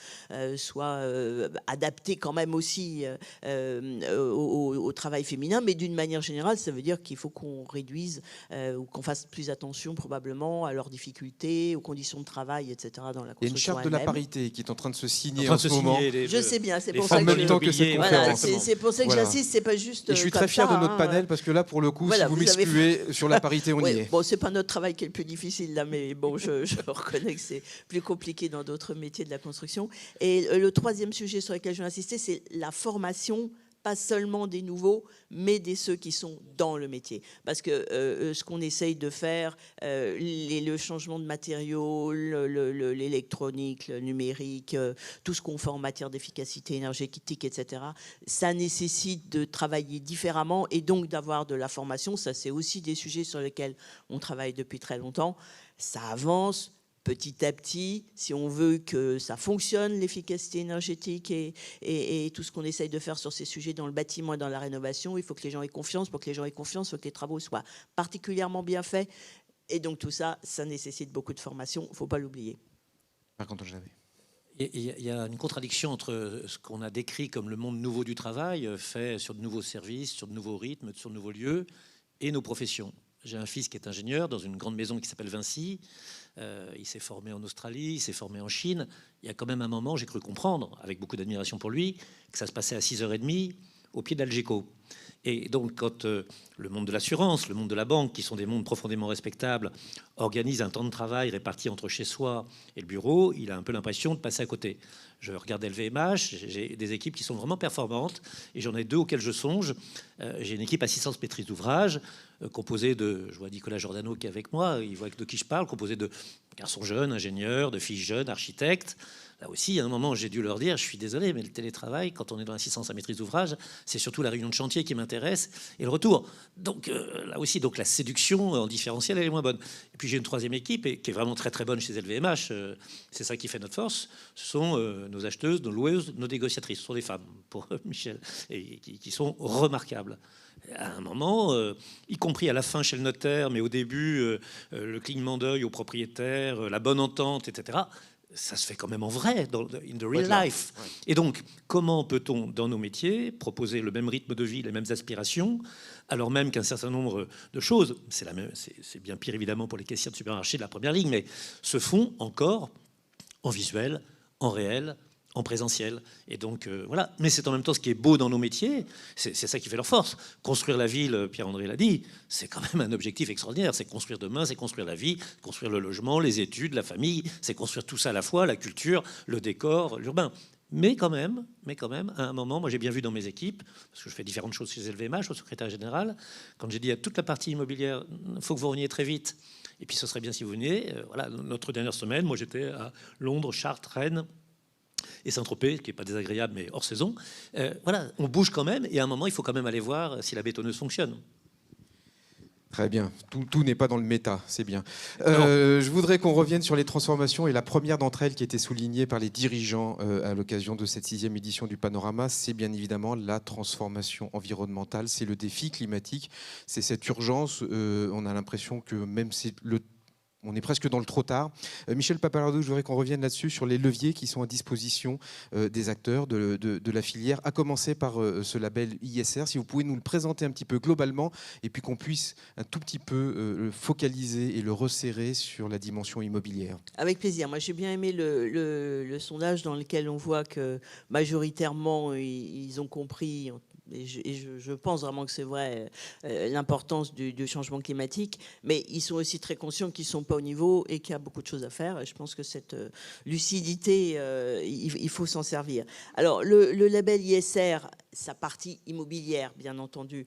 adaptés quand même aussi au travail féminin. Mais d'une manière générale, ça veut dire qu'il faut qu'on réduise ou qu'on fasse plus attention probablement à leurs difficultés, aux conditions de travail, etc. dans la construction.
Il y a une charte de la parité qui est en train de se signer en ce moment.
Je sais bien, c'est pour
ça que cette
voilà,
conférence.
c'est pour ça que j'insiste, c'est pas juste.
Et je suis très fier de notre panel parce que là, pour le coup, si vous m'excluez sur la parité, on y est.
Bon, c'est pas notre travail qui est le plus difficile là, mais bon, je reconnais que c'est plus compliqué dans d'autres métiers de la construction. Et le troisième sujet sur lequel je veux insister, c'est la formation. Pas seulement des nouveaux, mais des ceux qui sont dans le métier. Parce que ce qu'on essaye de faire, le changement de matériaux, l'électronique, le numérique, tout ce qu'on fait en matière d'efficacité énergétique, etc., ça nécessite de travailler différemment et donc d'avoir de la formation. Ça, c'est aussi des sujets sur lesquels on travaille depuis très longtemps. Ça avance. Petit à petit, si on veut que ça fonctionne, l'efficacité énergétique et tout ce qu'on essaye de faire sur ces sujets dans le bâtiment et dans la rénovation, il faut que les gens aient confiance. Pour que les gens aient confiance, il faut que les travaux soient particulièrement bien faits. Et donc tout ça, ça nécessite beaucoup de formation. Il ne faut pas l'oublier.
Il y a une contradiction entre ce qu'on a décrit comme le monde nouveau du travail, fait sur de nouveaux services, sur de nouveaux rythmes, sur de nouveaux lieux, et nos professions. J'ai un fils qui est ingénieur dans une grande maison qui s'appelle Vinci. Il s'est formé en Australie, il s'est formé en Chine. Il y a quand même un moment, j'ai cru comprendre, avec beaucoup d'admiration pour lui, que ça se passait à 6h30 au pied d'Algeco. Et donc, quand le monde de l'assurance, le monde de la banque, qui sont des mondes profondément respectables, organise un temps de travail réparti entre chez soi et le bureau, il a un peu l'impression de passer à côté. Je regarde LVMH, j'ai des équipes qui sont vraiment performantes, et j'en ai 2 auxquelles je songe. J'ai une équipe assistance maîtrise d'ouvrage, composée de, je vois Nicolas Giordano qui est avec moi, il voit de qui je parle, composée de garçons jeunes, ingénieurs, de filles jeunes, architectes. Là aussi, à un moment, j'ai dû leur dire, je suis désolé, mais le télétravail, quand on est dans l'assistance à maîtrise d'ouvrage, c'est surtout la réunion de chantier qui m'intéresse et le retour. Donc là aussi, donc la séduction en différentiel, elle est moins bonne. Et puis j'ai une 3e équipe qui est vraiment très très bonne chez LVMH. C'est ça qui fait notre force. Ce sont nos acheteuses, nos loueuses, nos négociatrices. Ce sont des femmes, pour Michel, et qui sont remarquables. À un moment, y compris à la fin chez le notaire, mais au début, le clignement d'œil au propriétaire, la bonne entente, etc., ça se fait quand même en vrai, in the real life. Ouais. Et donc, comment peut-on, dans nos métiers, proposer le même rythme de vie, les mêmes aspirations, alors même qu'un certain nombre de choses, c'est bien pire évidemment pour les caissiers de supermarché de la première ligne, mais se font encore en visuel, en réel, en présentiel. Et donc, voilà. Mais c'est en même temps ce qui est beau dans nos métiers, c'est ça qui fait leur force. Construire la ville, Pierre-André l'a dit, c'est quand même un objectif extraordinaire. C'est construire demain, c'est construire la vie, construire le logement, les études, la famille, c'est construire tout ça à la fois, la culture, le décor, l'urbain. Mais quand même, à un moment, moi j'ai bien vu dans mes équipes, parce que je fais différentes choses chez LVMH, au secrétaire général, quand j'ai dit à toute la partie immobilière, il faut que vous reveniez très vite, et puis ce serait bien si vous veniez. Voilà, notre dernière semaine, moi j'étais à Londres, Chartres, Rennes, et Saint-Tropez, qui n'est pas désagréable, mais hors saison. Voilà, on bouge quand même, et à un moment, il faut quand même aller voir si la bétonneuse fonctionne.
Très bien, tout n'est pas dans le méta, c'est bien. Je voudrais qu'on revienne sur les transformations, et la première d'entre elles qui était soulignée par les dirigeants à l'occasion de cette 6e édition du Panorama, c'est bien évidemment la transformation environnementale, c'est le défi climatique, c'est cette urgence, on a l'impression que même si on est presque dans le trop tard. Michel Pappalardo, je voudrais qu'on revienne là-dessus, sur les leviers qui sont à disposition des acteurs de la filière, à commencer par ce label ISR. Si vous pouvez nous le présenter un petit peu globalement, et puis qu'on puisse un tout petit peu le focaliser et le resserrer sur la dimension immobilière.
Avec plaisir. Moi, j'ai bien aimé le sondage dans lequel on voit que majoritairement, ils ont compris... Et je pense vraiment que c'est vrai, l'importance du changement climatique, mais ils sont aussi très conscients qu'ils ne sont pas au niveau et qu'il y a beaucoup de choses à faire. Et je pense que cette lucidité, il faut s'en servir. Alors, le label ISR, sa partie immobilière, bien entendu,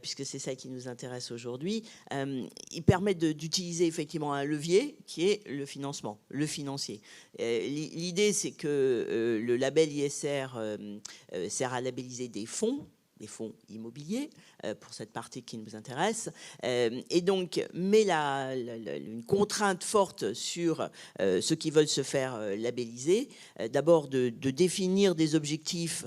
puisque c'est ça qui nous intéresse aujourd'hui, il permet d'utiliser effectivement un levier qui est le financement, le financier. L'idée, c'est que le label ISR sert à labelliser des fonds immobiliers, pour cette partie qui nous intéresse, et donc met une contrainte forte sur ceux qui veulent se faire labelliser. D'abord de définir des objectifs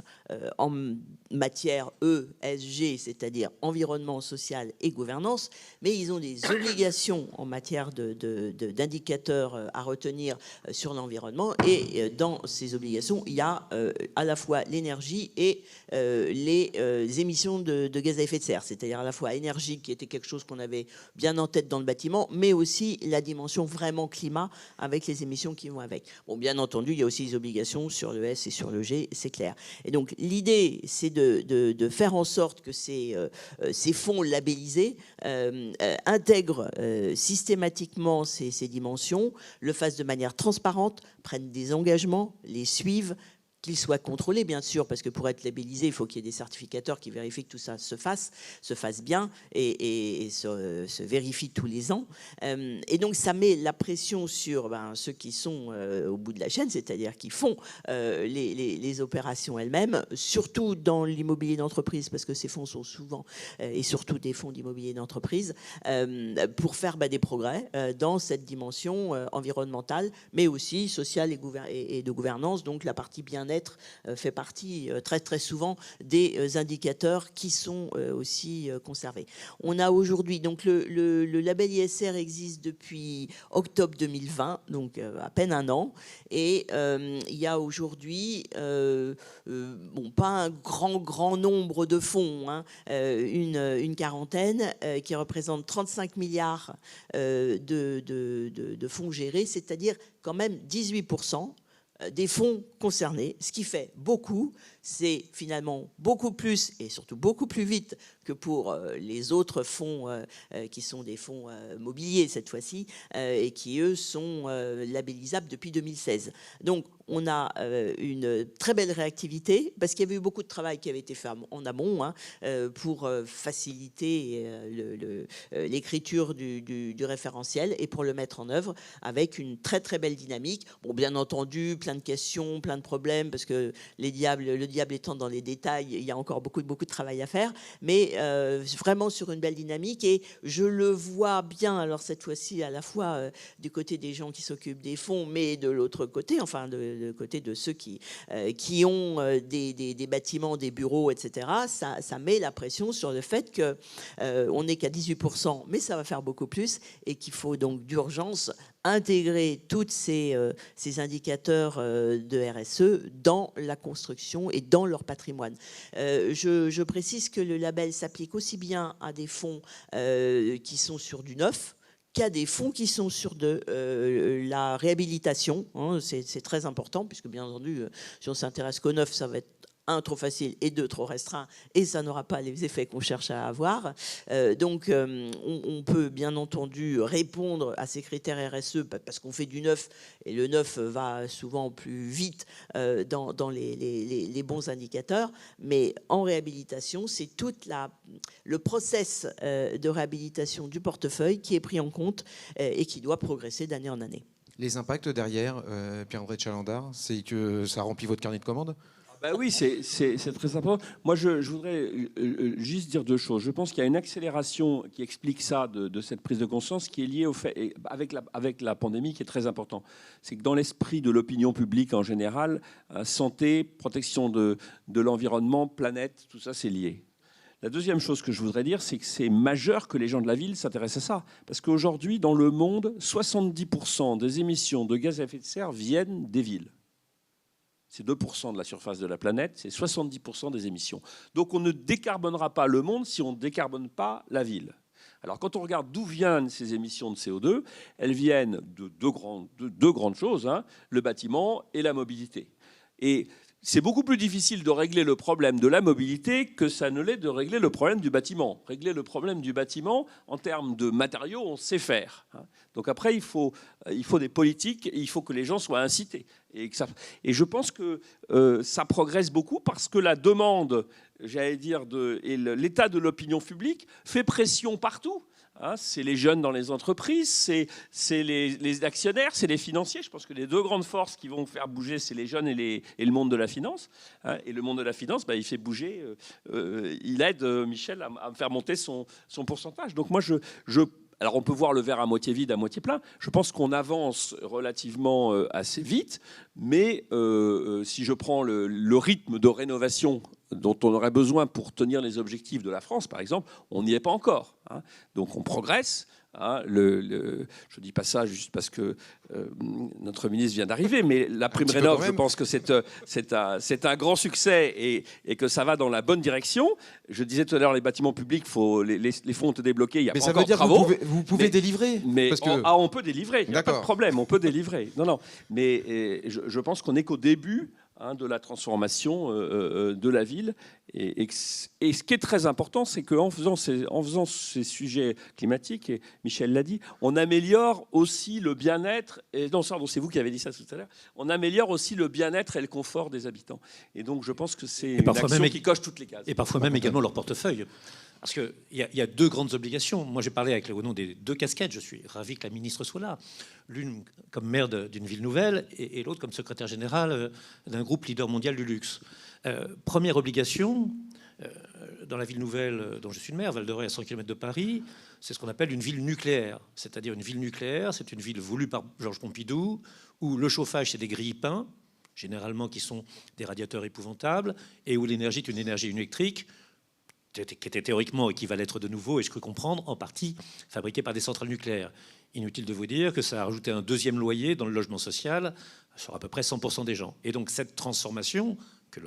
en matière ESG, c'est-à-dire environnement, social et gouvernance, mais ils ont des obligations en matière d'indicateurs à retenir sur l'environnement, et dans ces obligations, il y a à la fois l'énergie et les émissions de gaz à effet de serre, c'est-à-dire à la fois énergie, qui était quelque chose qu'on avait bien en tête dans le bâtiment, mais aussi la dimension vraiment climat avec les émissions qui vont avec. Bon, bien entendu, il y a aussi des obligations sur le S et sur le G, c'est clair. Et donc l'idée, c'est de faire en sorte que ces fonds labellisés intègrent systématiquement ces dimensions, le fassent de manière transparente, prennent des engagements, les suivent, qu'ils soient contrôlés, bien sûr, parce que pour être labellisé, il faut qu'il y ait des certificateurs qui vérifient que tout ça se fasse bien et se vérifie tous les ans. Et donc, ça met la pression sur ceux qui sont au bout de la chaîne, c'est-à-dire qui font les opérations elles-mêmes, surtout dans l'immobilier d'entreprise, parce que ces fonds sont souvent et surtout des fonds d'immobilier d'entreprise, pour faire des progrès dans cette dimension environnementale, mais aussi sociale et de gouvernance, donc la partie bien-être fait partie très très souvent des indicateurs qui sont aussi conservés. On a aujourd'hui, donc le label ISR existe depuis octobre 2020, donc à peine un an, et il y a aujourd'hui pas un grand nombre de fonds, hein, une quarantaine qui représentent 35 milliards de fonds gérés, c'est-à-dire quand même 18% des fonds concernés, ce qui fait beaucoup, c'est finalement beaucoup plus et surtout beaucoup plus vite que pour les autres fonds qui sont des fonds mobiliers cette fois-ci et qui, eux, sont labellisables depuis 2016. Donc, on a une très belle réactivité parce qu'il y avait eu beaucoup de travail qui avait été fait en amont pour faciliter l'écriture du référentiel et pour le mettre en œuvre avec une très très belle dynamique. Bon, bien entendu, plein de questions, plein de problèmes parce que le diable étant dans les détails, il y a encore beaucoup de travail à faire, mais vraiment sur une belle dynamique et je le vois bien, alors cette fois-ci à la fois du côté des gens qui s'occupent des fonds, mais de l'autre côté, enfin de côté de ceux qui ont des bâtiments, des bureaux, etc. Ça met la pression sur le fait qu'on n'est qu'à 18%, mais ça va faire beaucoup plus et qu'il faut donc d'urgence intégrer tous ces indicateurs de RSE dans la construction et dans leur patrimoine. Je précise que le label s'applique aussi bien à des fonds qui sont sur du neuf qu'à des fonds qui sont sur de la réhabilitation. C'est très important, puisque bien entendu, si on s'intéresse qu'au neuf, ça va être un, trop facile, et deux, trop restreint, et ça n'aura pas les effets qu'on cherche à avoir. Donc, on peut bien entendu répondre à ces critères RSE parce qu'on fait du neuf, et le neuf va souvent plus vite dans les bons indicateurs, mais en réhabilitation, c'est tout le process de réhabilitation du portefeuille qui est pris en compte et qui doit progresser d'année en année.
Les impacts derrière, Pierre-André Chalandard, c'est que ça remplit votre carnet de commandes ?
Ben oui, c'est très important. Moi, je voudrais juste dire deux choses. Je pense qu'il y a une accélération qui explique ça, de cette prise de conscience, qui est liée au fait, avec la pandémie, qui est très important. C'est que dans l'esprit de l'opinion publique en général, santé, protection de l'environnement, planète, tout ça, c'est lié. La deuxième chose que je voudrais dire, c'est que c'est majeur que les gens de la ville s'intéressent à ça. Parce qu'aujourd'hui, dans le monde, 70% des émissions de gaz à effet de serre viennent des villes. C'est 2% de la surface de la planète, c'est 70% des émissions. Donc on ne décarbonera pas le monde si on ne décarbone pas la ville. Alors quand on regarde d'où viennent ces émissions de CO2, elles viennent de deux grandes choses, le bâtiment et la mobilité. Et c'est beaucoup plus difficile de régler le problème de la mobilité que ça ne l'est de régler le problème du bâtiment. Régler le problème du bâtiment, en termes de matériaux, on sait faire. Donc après, il faut des politiques, et il faut que les gens soient incités. Et je pense que ça progresse beaucoup parce que la demande, j'allais dire, et l'état de l'opinion publique fait pression partout. C'est les jeunes dans les entreprises, c'est les actionnaires, c'est les financiers. Je pense que les deux grandes forces qui vont faire bouger, c'est les jeunes et le monde de la finance. Et le monde de la finance, il fait bouger, il aide Michel à faire monter son pourcentage. Donc moi, alors on peut voir le verre à moitié vide, à moitié plein. Je pense qu'on avance relativement assez vite, mais si je prends le rythme de rénovation dont on aurait besoin pour tenir les objectifs de la France, par exemple, on n'y est pas encore. Donc on progresse. Je ne dis pas ça juste parce que notre ministre vient d'arriver, mais la prime rénov', je pense que c'est un grand succès et que ça va dans la bonne direction. Je disais tout à l'heure, les bâtiments publics, les fonds ont été débloqués, il y a pas encore de travaux.
Mais vous pouvez délivrer
parce que... on peut délivrer, il n'y a pas de problème, on peut délivrer. Non, mais je pense qu'on n'est qu'au début de la transformation de la ville. Et ce qui est très important, c'est qu'en faisant ces sujets climatiques, et Michel l'a dit, on améliore aussi le bien-être, et non, c'est vous qui avez dit ça tout à l'heure, on améliore aussi le bien-être et le confort des habitants. Et donc je pense que c'est une action qui coche toutes les cases.
Et parfois même également leur portefeuille. Parce qu'il y a deux grandes obligations. Moi, j'ai parlé au nom des deux casquettes. Je suis ravi que la ministre soit là. L'une comme maire d'une ville nouvelle et l'autre comme secrétaire général d'un groupe leader mondial du luxe. Première obligation, dans la ville nouvelle dont je suis le maire, Val-de-Ré, à 100 km de Paris, c'est ce qu'on appelle une ville nucléaire. C'est-à-dire une ville nucléaire, c'est une ville voulue par Georges Pompidou, où le chauffage, c'est des grille-pains, généralement qui sont des radiateurs épouvantables, et où l'énergie est une énergie électrique, qui était théoriquement et qui va l'être de nouveau, et je peux comprendre, en partie fabriquée par des centrales nucléaires. Inutile de vous dire que ça a rajouté un deuxième loyer dans le logement social sur à peu près 100% des gens. Et donc cette transformation que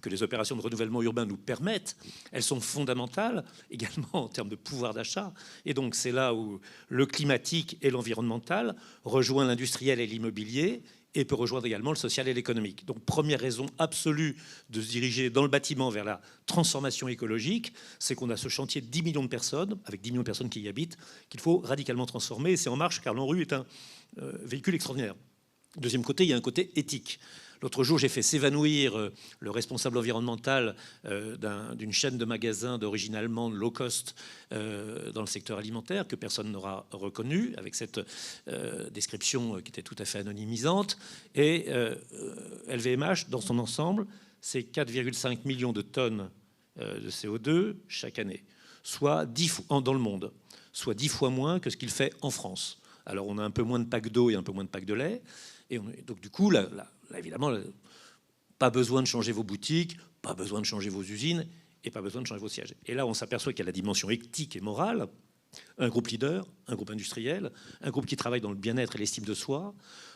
les opérations de renouvellement urbain nous permettent, elles sont fondamentales également en termes de pouvoir d'achat. Et donc c'est là où le climatique et l'environnemental rejoignent l'industriel et l'immobilier et peut rejoindre également le social et l'économique. Donc première raison absolue de se diriger dans le bâtiment vers la transformation écologique, c'est qu'on a ce chantier de 10 millions de personnes, avec 10 millions de personnes qui y habitent, qu'il faut radicalement transformer. Et c'est en marche, car l'ANRU est un véhicule extraordinaire. Deuxième côté, il y a un côté éthique. L'autre jour, j'ai fait s'évanouir le responsable environnemental d'une chaîne de magasins d'origine allemande low cost dans le secteur alimentaire, que personne n'aura reconnu, avec cette description qui était tout à fait anonymisante. Et LVMH, dans son ensemble, c'est 4,5 millions de tonnes de CO2 chaque année, soit 10 fois dans le monde, soit 10 fois moins que ce qu'il fait en France. Alors on a un peu moins de packs d'eau et un peu moins de packs de lait. Et donc du coup, là, évidemment, pas besoin de changer vos boutiques, pas besoin de changer vos usines et pas besoin de changer vos sièges. Et là, on s'aperçoit qu'il y a la dimension éthique et morale. Un groupe leader, un groupe industriel, un groupe qui travaille dans le bien-être et l'estime de soi,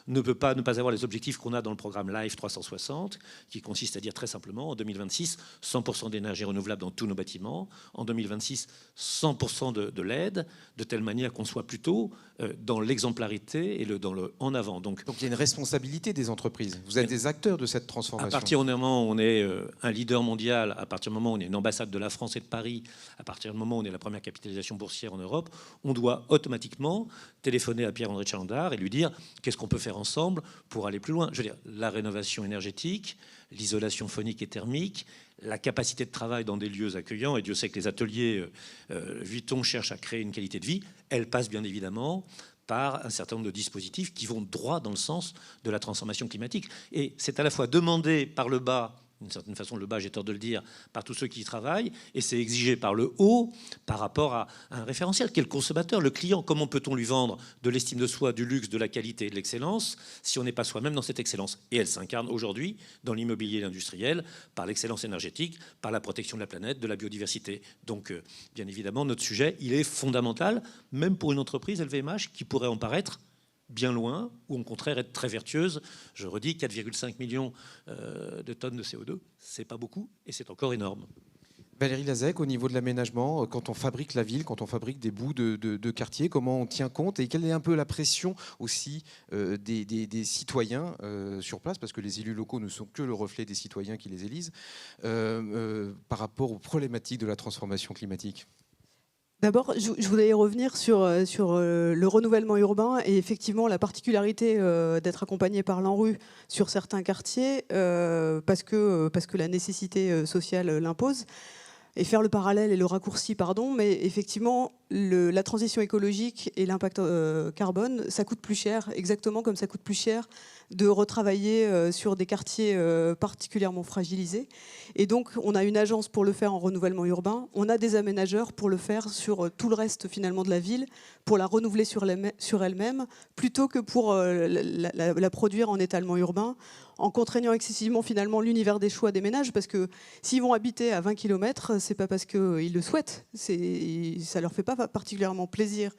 ne peut pas ne pas avoir les objectifs qu'on a dans le programme LIFE 360, qui consiste à dire très simplement, en 2026, 100% d'énergie renouvelable dans tous nos bâtiments, en 2026, 100% de LED, de telle manière qu'on soit plutôt dans l'exemplarité et dans le en avant. Donc
il y a une responsabilité des entreprises. Vous êtes des acteurs de cette transformation.
À partir du moment où on est un leader mondial, à partir du moment où on est une ambassade de la France et de Paris, à partir du moment où on est la première capitalisation boursière en Europe, on doit automatiquement téléphoner à Pierre-André Chandard et lui dire qu'est-ce qu'on peut faire ensemble pour aller plus loin. Je veux dire, la rénovation énergétique, l'isolation phonique et thermique, la capacité de travail dans des lieux accueillants, et Dieu sait que les ateliers Vuitton cherchent à créer une qualité de vie, elle passe bien évidemment par un certain nombre de dispositifs qui vont droit dans le sens de la transformation climatique. Et c'est à la fois demandé par le bas, d'une certaine façon, le bas, j'ai tort de le dire, par tous ceux qui y travaillent, et c'est exigé par le haut par rapport à un référentiel qui est le consommateur, le client. Comment peut-on lui vendre de l'estime de soi, du luxe, de la qualité et de l'excellence si on n'est pas soi-même dans cette excellence? Et elle s'incarne aujourd'hui dans l'immobilier industriel par l'excellence énergétique, par la protection de la planète, de la biodiversité. Donc, bien évidemment, notre sujet, il est fondamental, même pour une entreprise LVMH qui pourrait en paraître bien loin, ou au contraire être très vertueuse. Je redis, 4,5 millions de tonnes de CO2, c'est pas beaucoup et c'est encore énorme.
Valérie Lazec, au niveau de l'aménagement, quand on fabrique la ville, quand on fabrique des bouts de quartier, comment on tient compte et quelle est un peu la pression aussi des citoyens sur place, parce que les élus locaux ne sont que le reflet des citoyens qui les élisent, par rapport aux problématiques de la transformation climatique?
D'abord, je voulais y revenir sur le renouvellement urbain et effectivement la particularité d'être accompagné par l'ANRU sur certains quartiers parce que la nécessité sociale l'impose. Et faire le parallèle et le raccourci, pardon, mais effectivement, la transition écologique et l'impact carbone, ça coûte plus cher, exactement comme ça coûte plus cher de retravailler sur des quartiers particulièrement fragilisés. Et donc, on a une agence pour le faire en renouvellement urbain, on a des aménageurs pour le faire sur tout le reste finalement de la ville, pour la renouveler sur elle-même, plutôt que pour la produire en étalement urbain, en contraignant excessivement finalement l'univers des choix des ménages, parce que s'ils vont habiter à 20 km, c'est pas parce qu'ils le souhaitent, ça leur fait pas particulièrement plaisir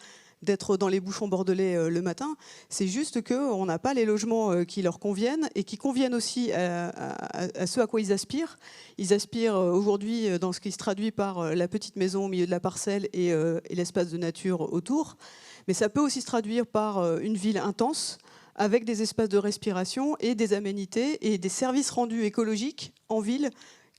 d'être dans les bouchons bordelais le matin, c'est juste qu'on n'a pas les logements qui leur conviennent et qui conviennent aussi à ce à quoi ils aspirent. Ils aspirent aujourd'hui dans ce qui se traduit par la petite maison au milieu de la parcelle et l'espace de nature autour, mais ça peut aussi se traduire par une ville intense, avec des espaces de respiration et des aménités et des services rendus écologiques en ville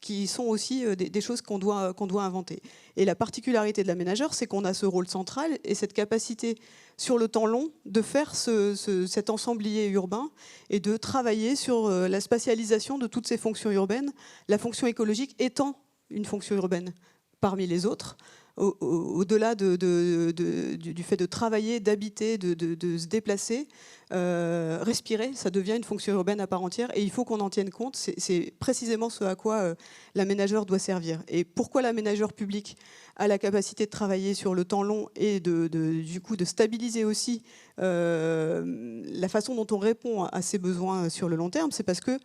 qui sont aussi des choses qu'on doit inventer. Et la particularité de l'aménageur, c'est qu'on a ce rôle central et cette capacité sur le temps long de faire cet ensemblier urbain et de travailler sur la spatialisation de toutes ces fonctions urbaines, la fonction écologique étant une fonction urbaine parmi les autres, au-delà du fait de travailler, d'habiter, de se déplacer, respirer, ça devient une fonction urbaine à part entière et il faut qu'on en tienne compte. C'est précisément ce à quoi l'aménageur doit servir. Et pourquoi l'aménageur public a la capacité de travailler sur le temps long et du coup de stabiliser aussi la façon dont on répond à ces besoins sur le long terme, c'est parce que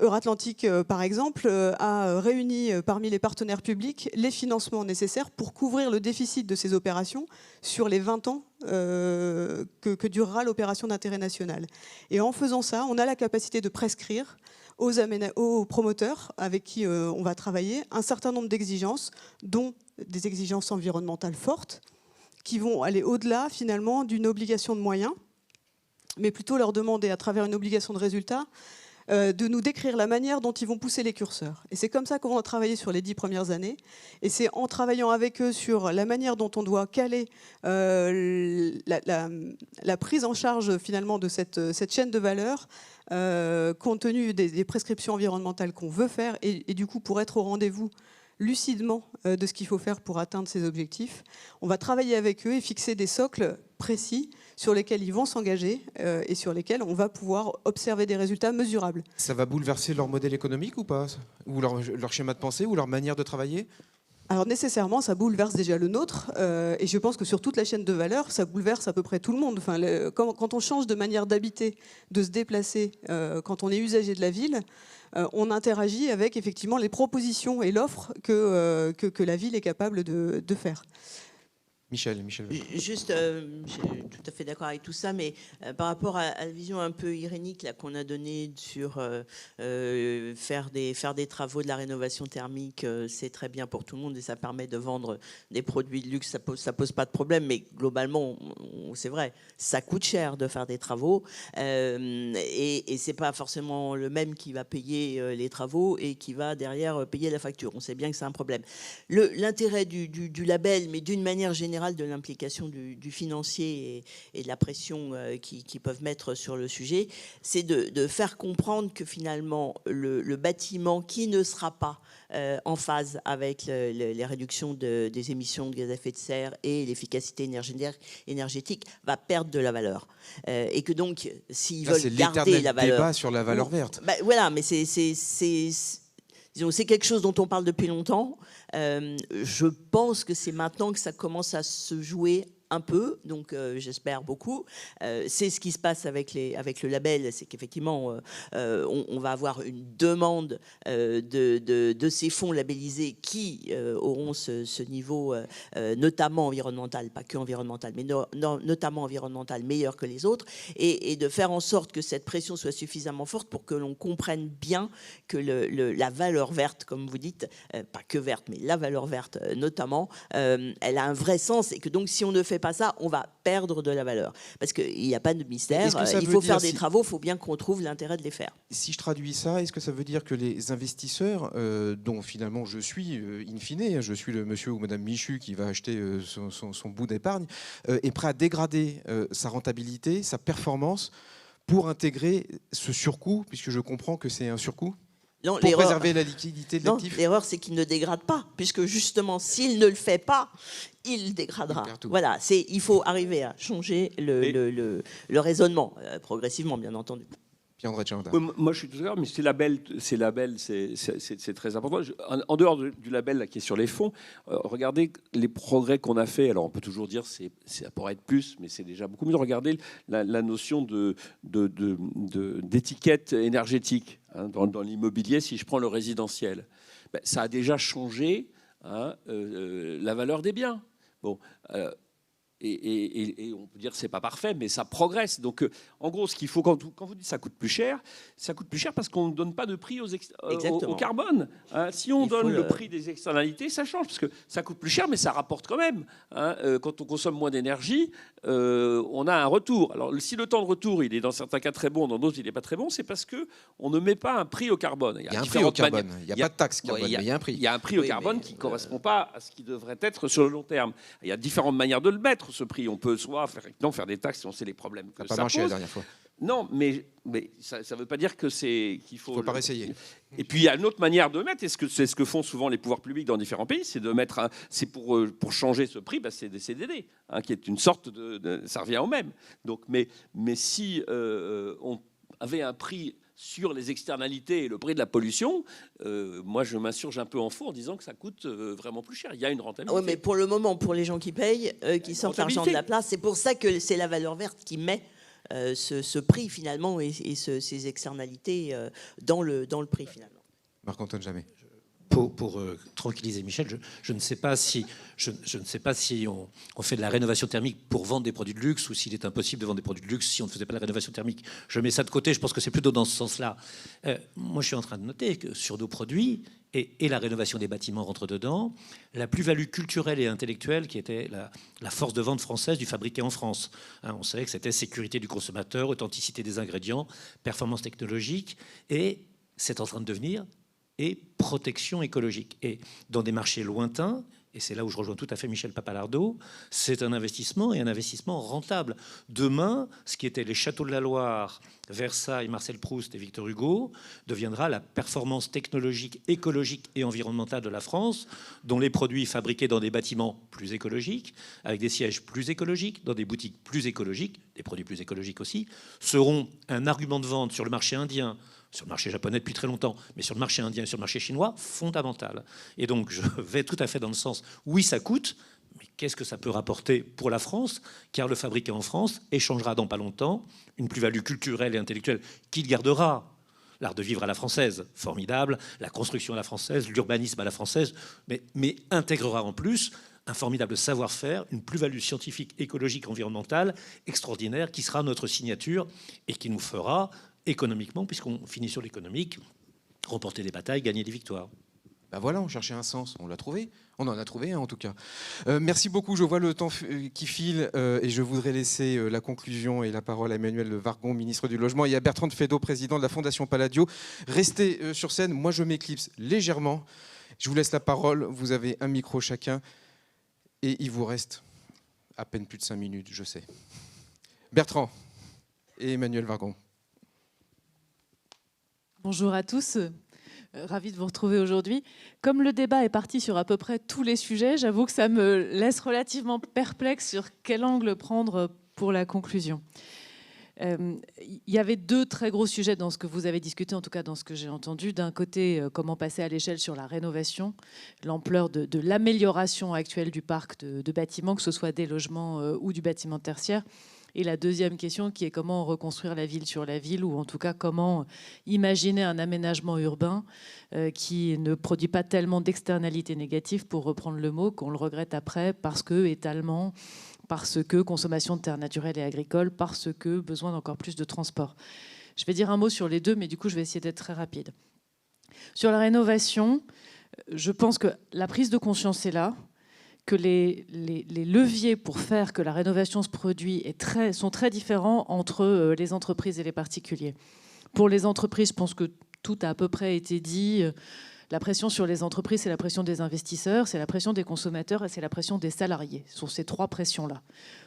Euratlantique, par exemple, a réuni parmi les partenaires publics les financements nécessaires pour couvrir le déficit de ces opérations sur les 20 ans que durera l'opération d'intérêt national. Et en faisant ça, on a la capacité de prescrire aux promoteurs avec qui on va travailler un certain nombre d'exigences, dont des exigences environnementales fortes, qui vont aller au-delà finalement d'une obligation de moyens, mais plutôt leur demander, à travers une obligation de résultat, de nous décrire la manière dont ils vont pousser les curseurs. Et c'est comme ça qu'on va travailler sur les 10 premières années. Et c'est en travaillant avec eux sur la manière dont on doit caler la prise en charge finalement de cette chaîne de valeur, compte tenu des prescriptions environnementales qu'on veut faire, et du coup pour être au rendez-vous lucidement de ce qu'il faut faire pour atteindre ces objectifs. On va travailler avec eux et fixer des socles précis sur lesquels ils vont s'engager et sur lesquels on va pouvoir observer des résultats mesurables.
Ça va bouleverser leur modèle économique ou pas? Ou leur schéma de pensée ou leur manière de travailler?
Alors nécessairement, ça bouleverse déjà le nôtre, et je pense que sur toute la chaîne de valeur, ça bouleverse à peu près tout le monde. Enfin, quand on change de manière d'habiter, de se déplacer, quand on est usager de la ville, on interagit avec effectivement les propositions et l'offre que la ville est capable de faire.
Michel.
Juste, je suis tout à fait d'accord avec tout ça, mais par rapport à la vision un peu irénique qu'on a donnée sur faire des travaux de la rénovation thermique, c'est très bien pour tout le monde et ça permet de vendre des produits de luxe, ça pose pas de problème, mais globalement, c'est vrai, ça coûte cher de faire des travaux et c'est pas forcément le même qui va payer les travaux et qui va derrière payer la facture. On sait bien que c'est un problème. L'intérêt du label, mais d'une manière générale, de l'implication du financier et de la pression qu'ils peuvent mettre sur le sujet, c'est de faire comprendre que finalement le bâtiment qui ne sera pas en phase avec les réductions des émissions de gaz à effet de serre et l'efficacité énergétique va perdre de la valeur. Et que donc, s'ils veulent garder la valeur...
débat sur la valeur verte.
Voilà, mais disons, c'est quelque chose dont on parle depuis longtemps. Je pense que c'est maintenant que ça commence à se jouer un peu, donc j'espère beaucoup. C'est ce qui se passe avec le label, c'est qu'effectivement, on va avoir une demande de ces fonds labellisés qui auront ce niveau, notamment environnemental, pas que environnemental, mais notamment environnemental, meilleur que les autres, et de faire en sorte que cette pression soit suffisamment forte pour que l'on comprenne bien que la valeur verte, comme vous dites, pas que verte, mais la valeur verte notamment, elle a un vrai sens, et que donc si on ne fait pas ça, on va perdre de la valeur. Parce qu'il n'y a pas de mystère, il faut faire des travaux, il faut bien qu'on trouve l'intérêt de les faire.
Si je traduis ça, est-ce que ça veut dire que les investisseurs, dont finalement je suis, in fine, je suis le monsieur ou madame Michu qui va acheter son bout d'épargne, est prêt à dégrader sa rentabilité, sa performance, pour intégrer ce surcoût, puisque je comprends que c'est un surcoût?
Non,
pour préserver la liquidité de l'actif?
L'erreur, c'est qu'il ne dégrade pas, puisque justement, s'il ne le fait pas, il dégradera. Voilà, il faut arriver à changer le raisonnement, progressivement, bien entendu.
Moi, je suis tout d'accord, mais ces labels, c'est très important. En dehors du label là, qui est sur les fonds, regardez les progrès qu'on a fait. Alors, on peut toujours dire ça pourrait être plus, mais c'est déjà beaucoup mieux. Regardez la notion d'étiquette énergétique dans l'immobilier. Si je prends le résidentiel, ça a déjà changé la valeur des biens. Bon. Et on peut dire que c'est pas parfait, mais ça progresse. Donc, en gros, ce qu'il faut quand vous dites ça coûte plus cher parce qu'on ne donne pas de prix au carbone. Si on donne le prix des externalités, ça change parce que ça coûte plus cher, mais ça rapporte quand même. Quand on consomme moins d'énergie, on a un retour. Alors, si le temps de retour, il est dans certains cas très bon, dans d'autres il n'est pas très bon, c'est parce que on ne met pas un prix au carbone.
Il y a un prix au carbone. Il n'y a pas de taxe carbone, mais il y a un prix.
Il y a un prix au carbone qui ne correspond pas à ce qui devrait être sur le long terme. Il y a différentes manières de le mettre. Ce prix, on peut soit faire des taxes si on sait les problèmes que ça pose.
Pas marché la dernière fois.
Non, mais ça ne veut pas dire qu'il faut.
Il faut pas essayer.
Et puis il y a une autre manière de mettre. C'est ce que font souvent les pouvoirs publics dans différents pays, c'est de mettre. C'est pour changer ce prix, c'est des CDD, qui est une sorte ça revient au même. Donc, mais si on avait un prix sur les externalités et le prix de la pollution, moi je m'insurge un peu en faux en disant que ça coûte vraiment plus cher. Il y a une rentabilité.
Oui, mais pour le moment, pour les gens qui payent, qui sortent l'argent de la place, c'est pour ça que c'est la valeur verte qui met ce prix finalement et ces externalités dans le prix finalement.
Marc-Antoine Jamais.
Pour tranquilliser Michel, je ne sais pas si, on fait de la rénovation thermique pour vendre des produits de luxe ou s'il est impossible de vendre des produits de luxe si on ne faisait pas de la rénovation thermique. Je mets ça de côté, je pense que c'est plutôt dans ce sens-là. Moi, je suis en train de noter que sur nos produits, et la rénovation des bâtiments rentre dedans, la plus-value culturelle et intellectuelle qui était la force de vente française du fabriqué en France. Hein, on savait que c'était sécurité du consommateur, authenticité des ingrédients, performance technologique, et c'est en train de devenir et protection écologique. Et dans des marchés lointains, et c'est là où je rejoins tout à fait Michel Papalardo, c'est un investissement et un investissement rentable. Demain, ce qui était les châteaux de la Loire, Versailles, Marcel Proust et Victor Hugo, deviendra la performance technologique, écologique et environnementale de la France, dont les produits fabriqués dans des bâtiments plus écologiques, avec des sièges plus écologiques, dans des boutiques plus écologiques, des produits plus écologiques aussi, seront un argument de vente sur le marché indien, sur le marché japonais depuis très longtemps, mais sur le marché indien et sur le marché chinois, fondamental. Et donc, je vais tout à fait dans le sens, oui, ça coûte, mais qu'est-ce que ça peut rapporter pour la France? Car le fabriqué en France échangera dans pas longtemps une plus-value culturelle et intellectuelle qu'il gardera. L'art de vivre à la française, formidable, la construction à la française, l'urbanisme à la française, mais intégrera en plus un formidable savoir-faire, une plus-value scientifique, écologique, environnementale extraordinaire qui sera notre signature et qui nous fera économiquement, puisqu'on finit sur l'économique, remporter des batailles, gagner des victoires.
Ben voilà, on cherchait un sens, on l'a trouvé. On en a trouvé un en tout cas. Merci beaucoup, je vois le temps qui file et je voudrais laisser la conclusion et la parole à Emmanuel Vargon, ministre du Logement, et à Bertrand de Fédot, président de la Fondation Palladio. Restez sur scène, moi je m'éclipse légèrement. Je vous laisse la parole, vous avez un micro chacun et il vous reste à peine plus de 5 minutes, je sais. Bertrand et Emmanuel Vargon.
Bonjour à tous, ravi de vous retrouver aujourd'hui. Comme le débat est parti sur à peu près tous les sujets, j'avoue que ça me laisse relativement perplexe sur quel angle prendre pour la conclusion. Il y avait deux très gros sujets dans ce que vous avez discuté, en tout cas dans ce que j'ai entendu. D'un côté, comment passer à l'échelle sur la rénovation, l'ampleur de l'amélioration actuelle du parc de bâtiments, que ce soit des logements ou du bâtiment tertiaire. Et la deuxième question qui est comment reconstruire la ville sur la ville, ou en tout cas comment imaginer un aménagement urbain qui ne produit pas tellement d'externalités négatives, pour reprendre le mot, qu'on le regrette après, parce que étalement, parce que consommation de terres naturelles et agricoles, parce que besoin d'encore plus de transport. Je vais dire un mot sur les deux, mais du coup je vais essayer d'être très rapide. Sur la rénovation, je pense que la prise de conscience est là, que les leviers pour faire que la rénovation se produit sont très différents entre les entreprises et les particuliers. Pour les entreprises, je pense que tout a à peu près été dit. La pression sur les entreprises, c'est la pression des investisseurs, c'est la pression des consommateurs et c'est la pression des salariés. Ce sont ces trois pressions-là.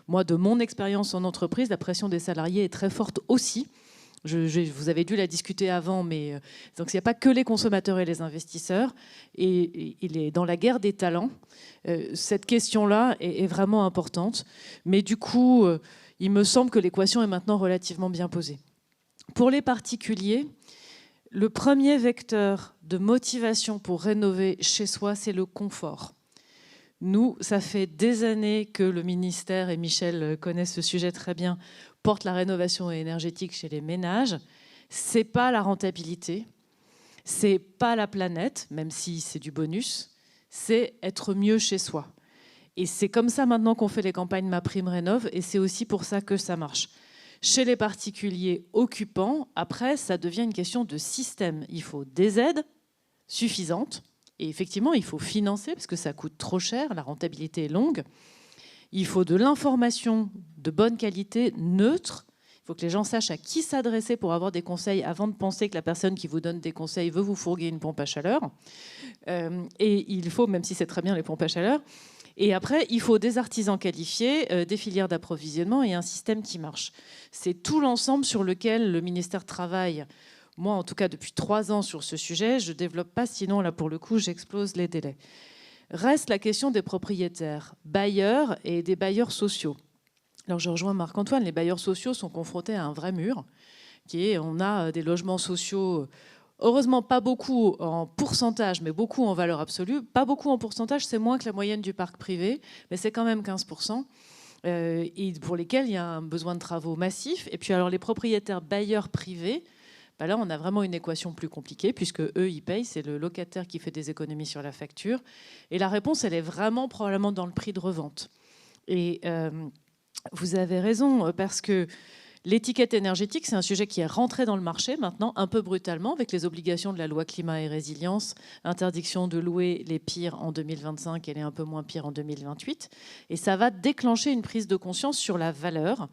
Moi, de mon expérience en entreprise, la pression des salariés est très forte aussi. Vous avez dû la discuter avant, mais donc il n'y a pas que les consommateurs et les investisseurs. Et dans la guerre des talents, cette question-là est vraiment importante. Mais du coup, il me semble que l'équation est maintenant relativement bien posée. Pour les particuliers, le premier vecteur de motivation pour rénover chez soi, c'est le confort. Nous, ça fait des années que le ministère, et Michel connaît ce sujet très bien, porte la rénovation énergétique chez les ménages. C'est pas la rentabilité, c'est pas la planète, même si c'est du bonus, c'est être mieux chez soi. Et c'est comme ça maintenant qu'on fait les campagnes MaPrimeRénov', et c'est aussi pour ça que ça marche. Chez les particuliers occupants, après, ça devient une question de système. Il faut des aides suffisantes, et effectivement, il faut financer, parce que ça coûte trop cher, la rentabilité est longue. Il faut de l'information de bonne qualité, neutre. Il faut que les gens sachent à qui s'adresser pour avoir des conseils, avant de penser que la personne qui vous donne des conseils veut vous fourguer une pompe à chaleur. Et il faut, même si c'est très bien les pompes à chaleur, et après, il faut des artisans qualifiés, des filières d'approvisionnement et un système qui marche. C'est tout l'ensemble sur lequel le ministère travaille. Moi, en tout cas, depuis 3 ans sur ce sujet, je ne développe pas, sinon, là, pour le coup, j'explose les délais. Reste la question des propriétaires bailleurs et des bailleurs sociaux. Alors, je rejoins Marc-Antoine, les bailleurs sociaux sont confrontés à un vrai mur, on a des logements sociaux, heureusement pas beaucoup en pourcentage, mais beaucoup en valeur absolue. Pas beaucoup en pourcentage, c'est moins que la moyenne du parc privé, mais c'est quand même 15%, et pour lesquels il y a un besoin de travaux massifs. Et puis alors les propriétaires bailleurs privés, Bah là, on a vraiment une équation plus compliquée, puisque eux, ils payent, c'est le locataire qui fait des économies sur la facture. Et la réponse, elle est vraiment probablement dans le prix de revente. Et vous avez raison, parce que l'étiquette énergétique, c'est un sujet qui est rentré dans le marché maintenant, un peu brutalement, avec les obligations de la loi climat et résilience, interdiction de louer les pires en 2025 et les un peu moins pires en 2028. Et ça va déclencher une prise de conscience sur la valeur.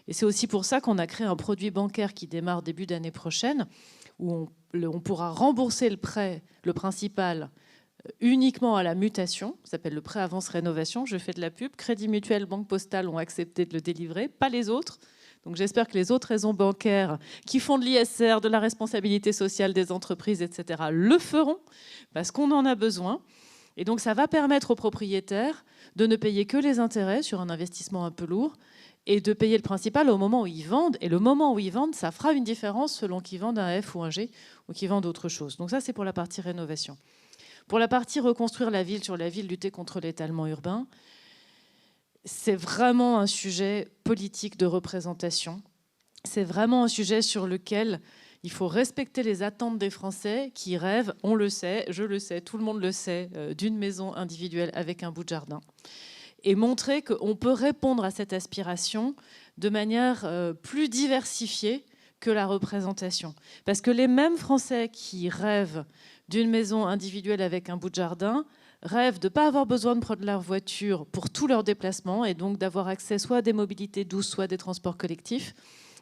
Et c'est aussi pour ça qu'on a créé un produit bancaire qui démarre début d'année prochaine, où on pourra rembourser le prêt, le principal, uniquement à la mutation. Ça s'appelle le prêt avance rénovation. Je fais de la pub. Crédit Mutuel, Banque Postale ont accepté de le délivrer, pas les autres. Donc j'espère que les autres réseaux bancaires qui font de l'ISR, de la responsabilité sociale des entreprises, etc., le feront parce qu'on en a besoin. Et donc ça va permettre aux propriétaires de ne payer que les intérêts sur un investissement un peu lourd et de payer le principal au moment où ils vendent. Et le moment où ils vendent, ça fera une différence selon qu'ils vendent un F ou un G ou qu'ils vendent autre chose. Donc ça, c'est pour la partie rénovation. Pour la partie reconstruire la ville sur la ville, lutter contre l'étalement urbain, c'est vraiment un sujet politique de représentation. C'est vraiment un sujet sur lequel il faut respecter les attentes des Français qui rêvent, on le sait, je le sais, tout le monde le sait, d'une maison individuelle avec un bout de jardin. Et montrer qu'on peut répondre à cette aspiration de manière plus diversifiée que la représentation. Parce que les mêmes Français qui rêvent d'une maison individuelle avec un bout de jardin rêvent de ne pas avoir besoin de prendre leur voiture pour tous leurs déplacements et donc d'avoir accès soit à des mobilités douces, soit à des transports collectifs,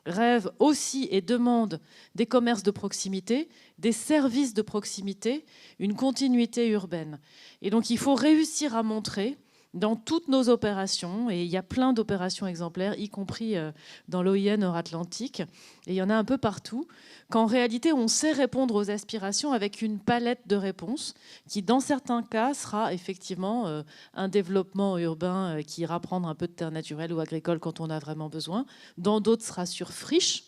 rêvent aussi et demandent des commerces de proximité, des services de proximité, une continuité urbaine. Et donc il faut réussir à montrer dans toutes nos opérations, et il y a plein d'opérations exemplaires, y compris dans l'OIN Nord-Atlantique, et il y en a un peu partout, qu'en réalité, on sait répondre aux aspirations avec une palette de réponses qui, dans certains cas, sera effectivement un développement urbain qui ira prendre un peu de terre naturelle ou agricole quand on a vraiment besoin. Dans d'autres, sera sur friche.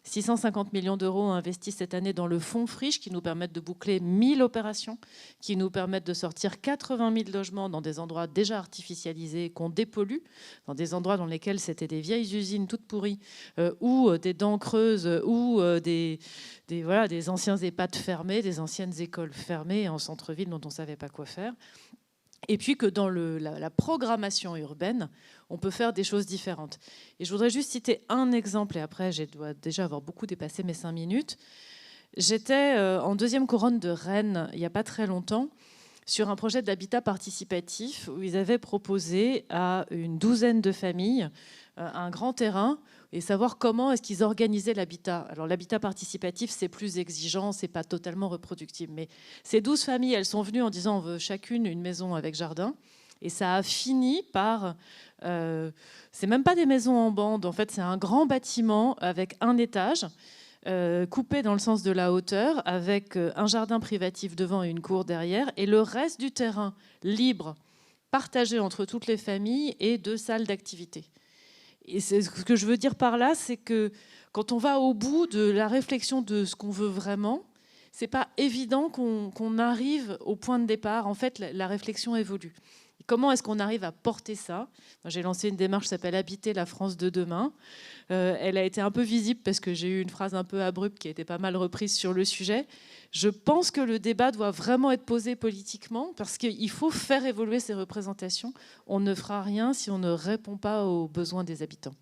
650 millions d'euros investis cette année dans le fonds friche qui nous permettent de boucler 1000 opérations, qui nous permettent de sortir 80 000 logements dans des endroits déjà artificialisés qu'on dépollue, dans des endroits dans lesquels c'était des vieilles usines toutes pourries ou des dents creuses ou des anciens EHPAD fermés, des anciennes écoles fermées en centre-ville dont on ne savait pas quoi faire. Et puis que dans la programmation urbaine, on peut faire des choses différentes. Et je voudrais juste citer un exemple, et après, je dois déjà avoir beaucoup dépassé mes 5 minutes. J'étais en deuxième couronne de Rennes, il n'y a pas très longtemps, sur un projet d'habitat participatif où ils avaient proposé à une douzaine de familles un grand terrain et savoir comment est-ce qu'ils organisaient l'habitat. Alors l'habitat participatif, c'est plus exigeant, c'est pas totalement reproductible. Mais ces 12 familles, elles sont venues en disant on veut chacune une maison avec jardin. Et ça a fini par... c'est même pas des maisons en bande, en fait c'est un grand bâtiment avec un étage, coupé dans le sens de la hauteur, avec un jardin privatif devant et une cour derrière, et le reste du terrain libre, partagé entre toutes les familles, et 2 salles d'activité. Et ce que je veux dire par là, c'est que quand on va au bout de la réflexion de ce qu'on veut vraiment, c'est pas évident qu'on arrive au point de départ. En fait, la réflexion évolue. Comment est-ce qu'on arrive à porter ça ? J'ai lancé une démarche qui s'appelle « Habiter la France de demain ». Elle a été un peu visible parce que j'ai eu une phrase un peu abrupte qui a été pas mal reprise sur le sujet. Je pense que le débat doit vraiment être posé politiquement parce qu'il faut faire évoluer ces représentations. On ne fera rien si on ne répond pas aux besoins des habitants.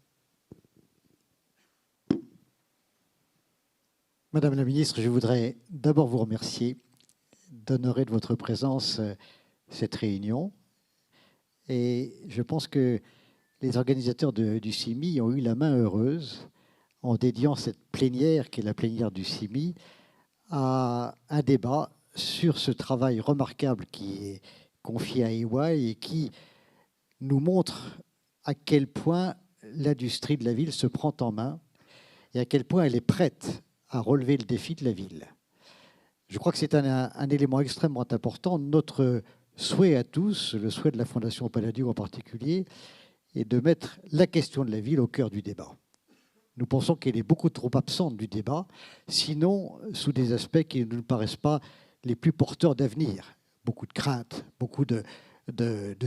Madame la ministre, je voudrais d'abord vous remercier d'honorer de votre présence cette réunion. Et je pense que les organisateurs du CIMI ont eu la main heureuse en dédiant cette plénière, qui est la plénière du CIMI, à un débat sur ce travail remarquable qui est confié à EY et qui nous montre à quel point l'industrie de la ville se prend en main et à quel point elle est prête à relever le défi de la ville. Je crois que c'est un élément extrêmement important. Notre souhait à tous, le souhait de la Fondation Palladio en particulier, est de mettre la question de la ville au cœur du débat. Nous pensons qu'elle est beaucoup trop absente du débat, sinon sous des aspects qui ne nous paraissent pas les plus porteurs d'avenir. Beaucoup de craintes, beaucoup de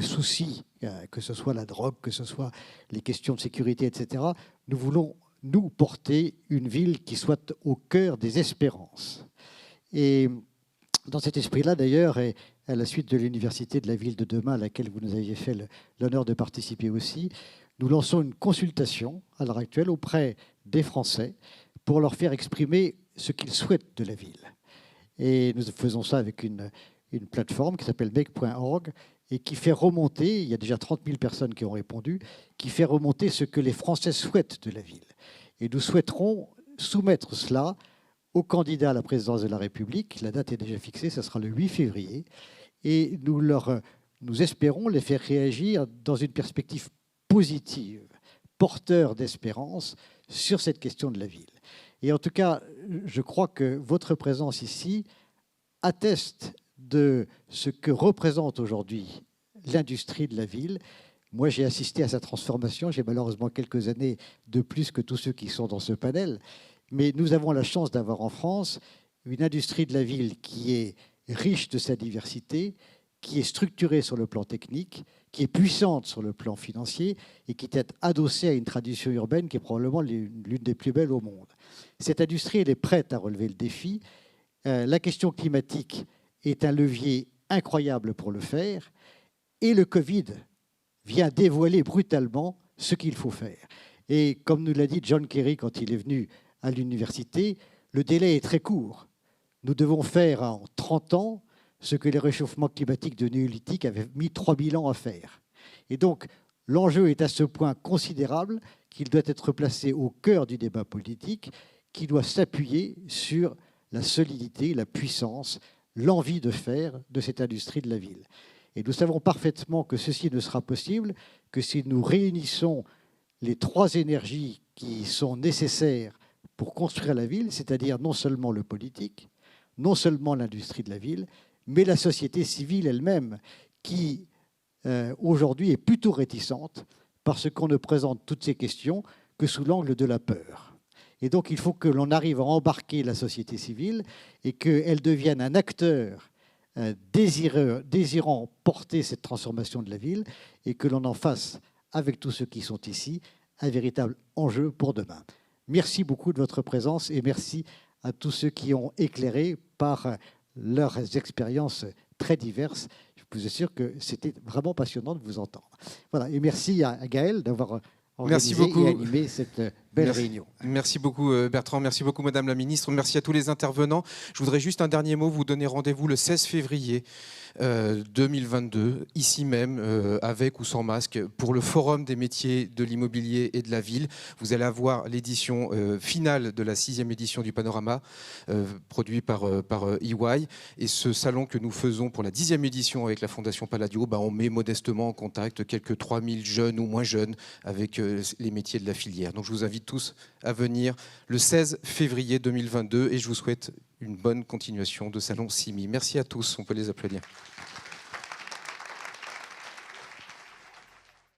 soucis, que ce soit la drogue, que ce soit les questions de sécurité, etc. Nous voulons nous, porter une ville qui soit au cœur des espérances. Et dans cet esprit-là, d'ailleurs, et à la suite de l'Université de la ville de demain, à laquelle vous nous aviez fait l'honneur de participer aussi, nous lançons une consultation à l'heure actuelle auprès des Français pour leur faire exprimer ce qu'ils souhaitent de la ville. Et nous faisons ça avec une plateforme qui s'appelle make.org et qui fait remonter, il y a déjà 30 000 personnes qui ont répondu, qui fait remonter ce que les Français souhaitent de la ville. Et nous souhaiterons soumettre cela aux candidats à la présidence de la République. La date est déjà fixée, ce sera le 8 février. Et nous espérons les faire réagir dans une perspective positive, porteur d'espérance sur cette question de la ville. Et en tout cas, je crois que votre présence ici atteste de ce que représente aujourd'hui l'industrie de la ville. Moi, j'ai assisté à sa transformation. J'ai malheureusement quelques années de plus que tous ceux qui sont dans ce panel. Mais nous avons la chance d'avoir en France une industrie de la ville qui est riche de sa diversité, qui est structurée sur le plan technique, qui est puissante sur le plan financier et qui est adossée à une tradition urbaine qui est probablement l'une des plus belles au monde. Cette industrie, elle est prête à relever le défi. La question climatique est un levier incroyable pour le faire. Et le Covid vient dévoiler brutalement ce qu'il faut faire. Et comme nous l'a dit John Kerry quand il est venu à l'université, le délai est très court. Nous devons faire en 30 ans ce que les réchauffements climatiques de néolithique avaient mis 3000 ans à faire. Et donc, l'enjeu est à ce point considérable qu'il doit être placé au cœur du débat politique, qui doit s'appuyer sur la solidité, la puissance, l'envie de faire de cette industrie de la ville. Et nous savons parfaitement que ceci ne sera possible que si nous réunissons les 3 énergies qui sont nécessaires pour construire la ville, c'est-à-dire non seulement le politique, non seulement l'industrie de la ville, mais la société civile elle-même, qui aujourd'hui est plutôt réticente parce qu'on ne présente toutes ces questions que sous l'angle de la peur. Et donc il faut que l'on arrive à embarquer la société civile et qu'elle devienne un acteur désirant porter cette transformation de la ville et que l'on en fasse, avec tous ceux qui sont ici, un véritable enjeu pour demain. Merci beaucoup de votre présence et merci à tous ceux qui ont éclairé par leurs expériences très diverses. Je vous assure que c'était vraiment passionnant de vous entendre. Voilà, et merci à Gaël d'avoir organisé et animé cette belle réunion.
Merci beaucoup Bertrand, merci beaucoup Madame la Ministre, merci à tous les intervenants. Je voudrais juste un dernier mot, vous donner rendez-vous le 16 février 2022, ici même, avec ou sans masque, pour le Forum des métiers de l'immobilier et de la ville. Vous allez avoir l'édition finale de la 6e édition du Panorama, produit par EY. Et ce salon que nous faisons pour la 10e édition avec la Fondation Palladio, on met modestement en contact quelques 3000 jeunes ou moins jeunes avec les métiers de la filière. Donc je vous invite tous à venir le 16 février 2022 et je vous souhaite une bonne continuation de Salon CIMI. Merci à tous, on peut les applaudir.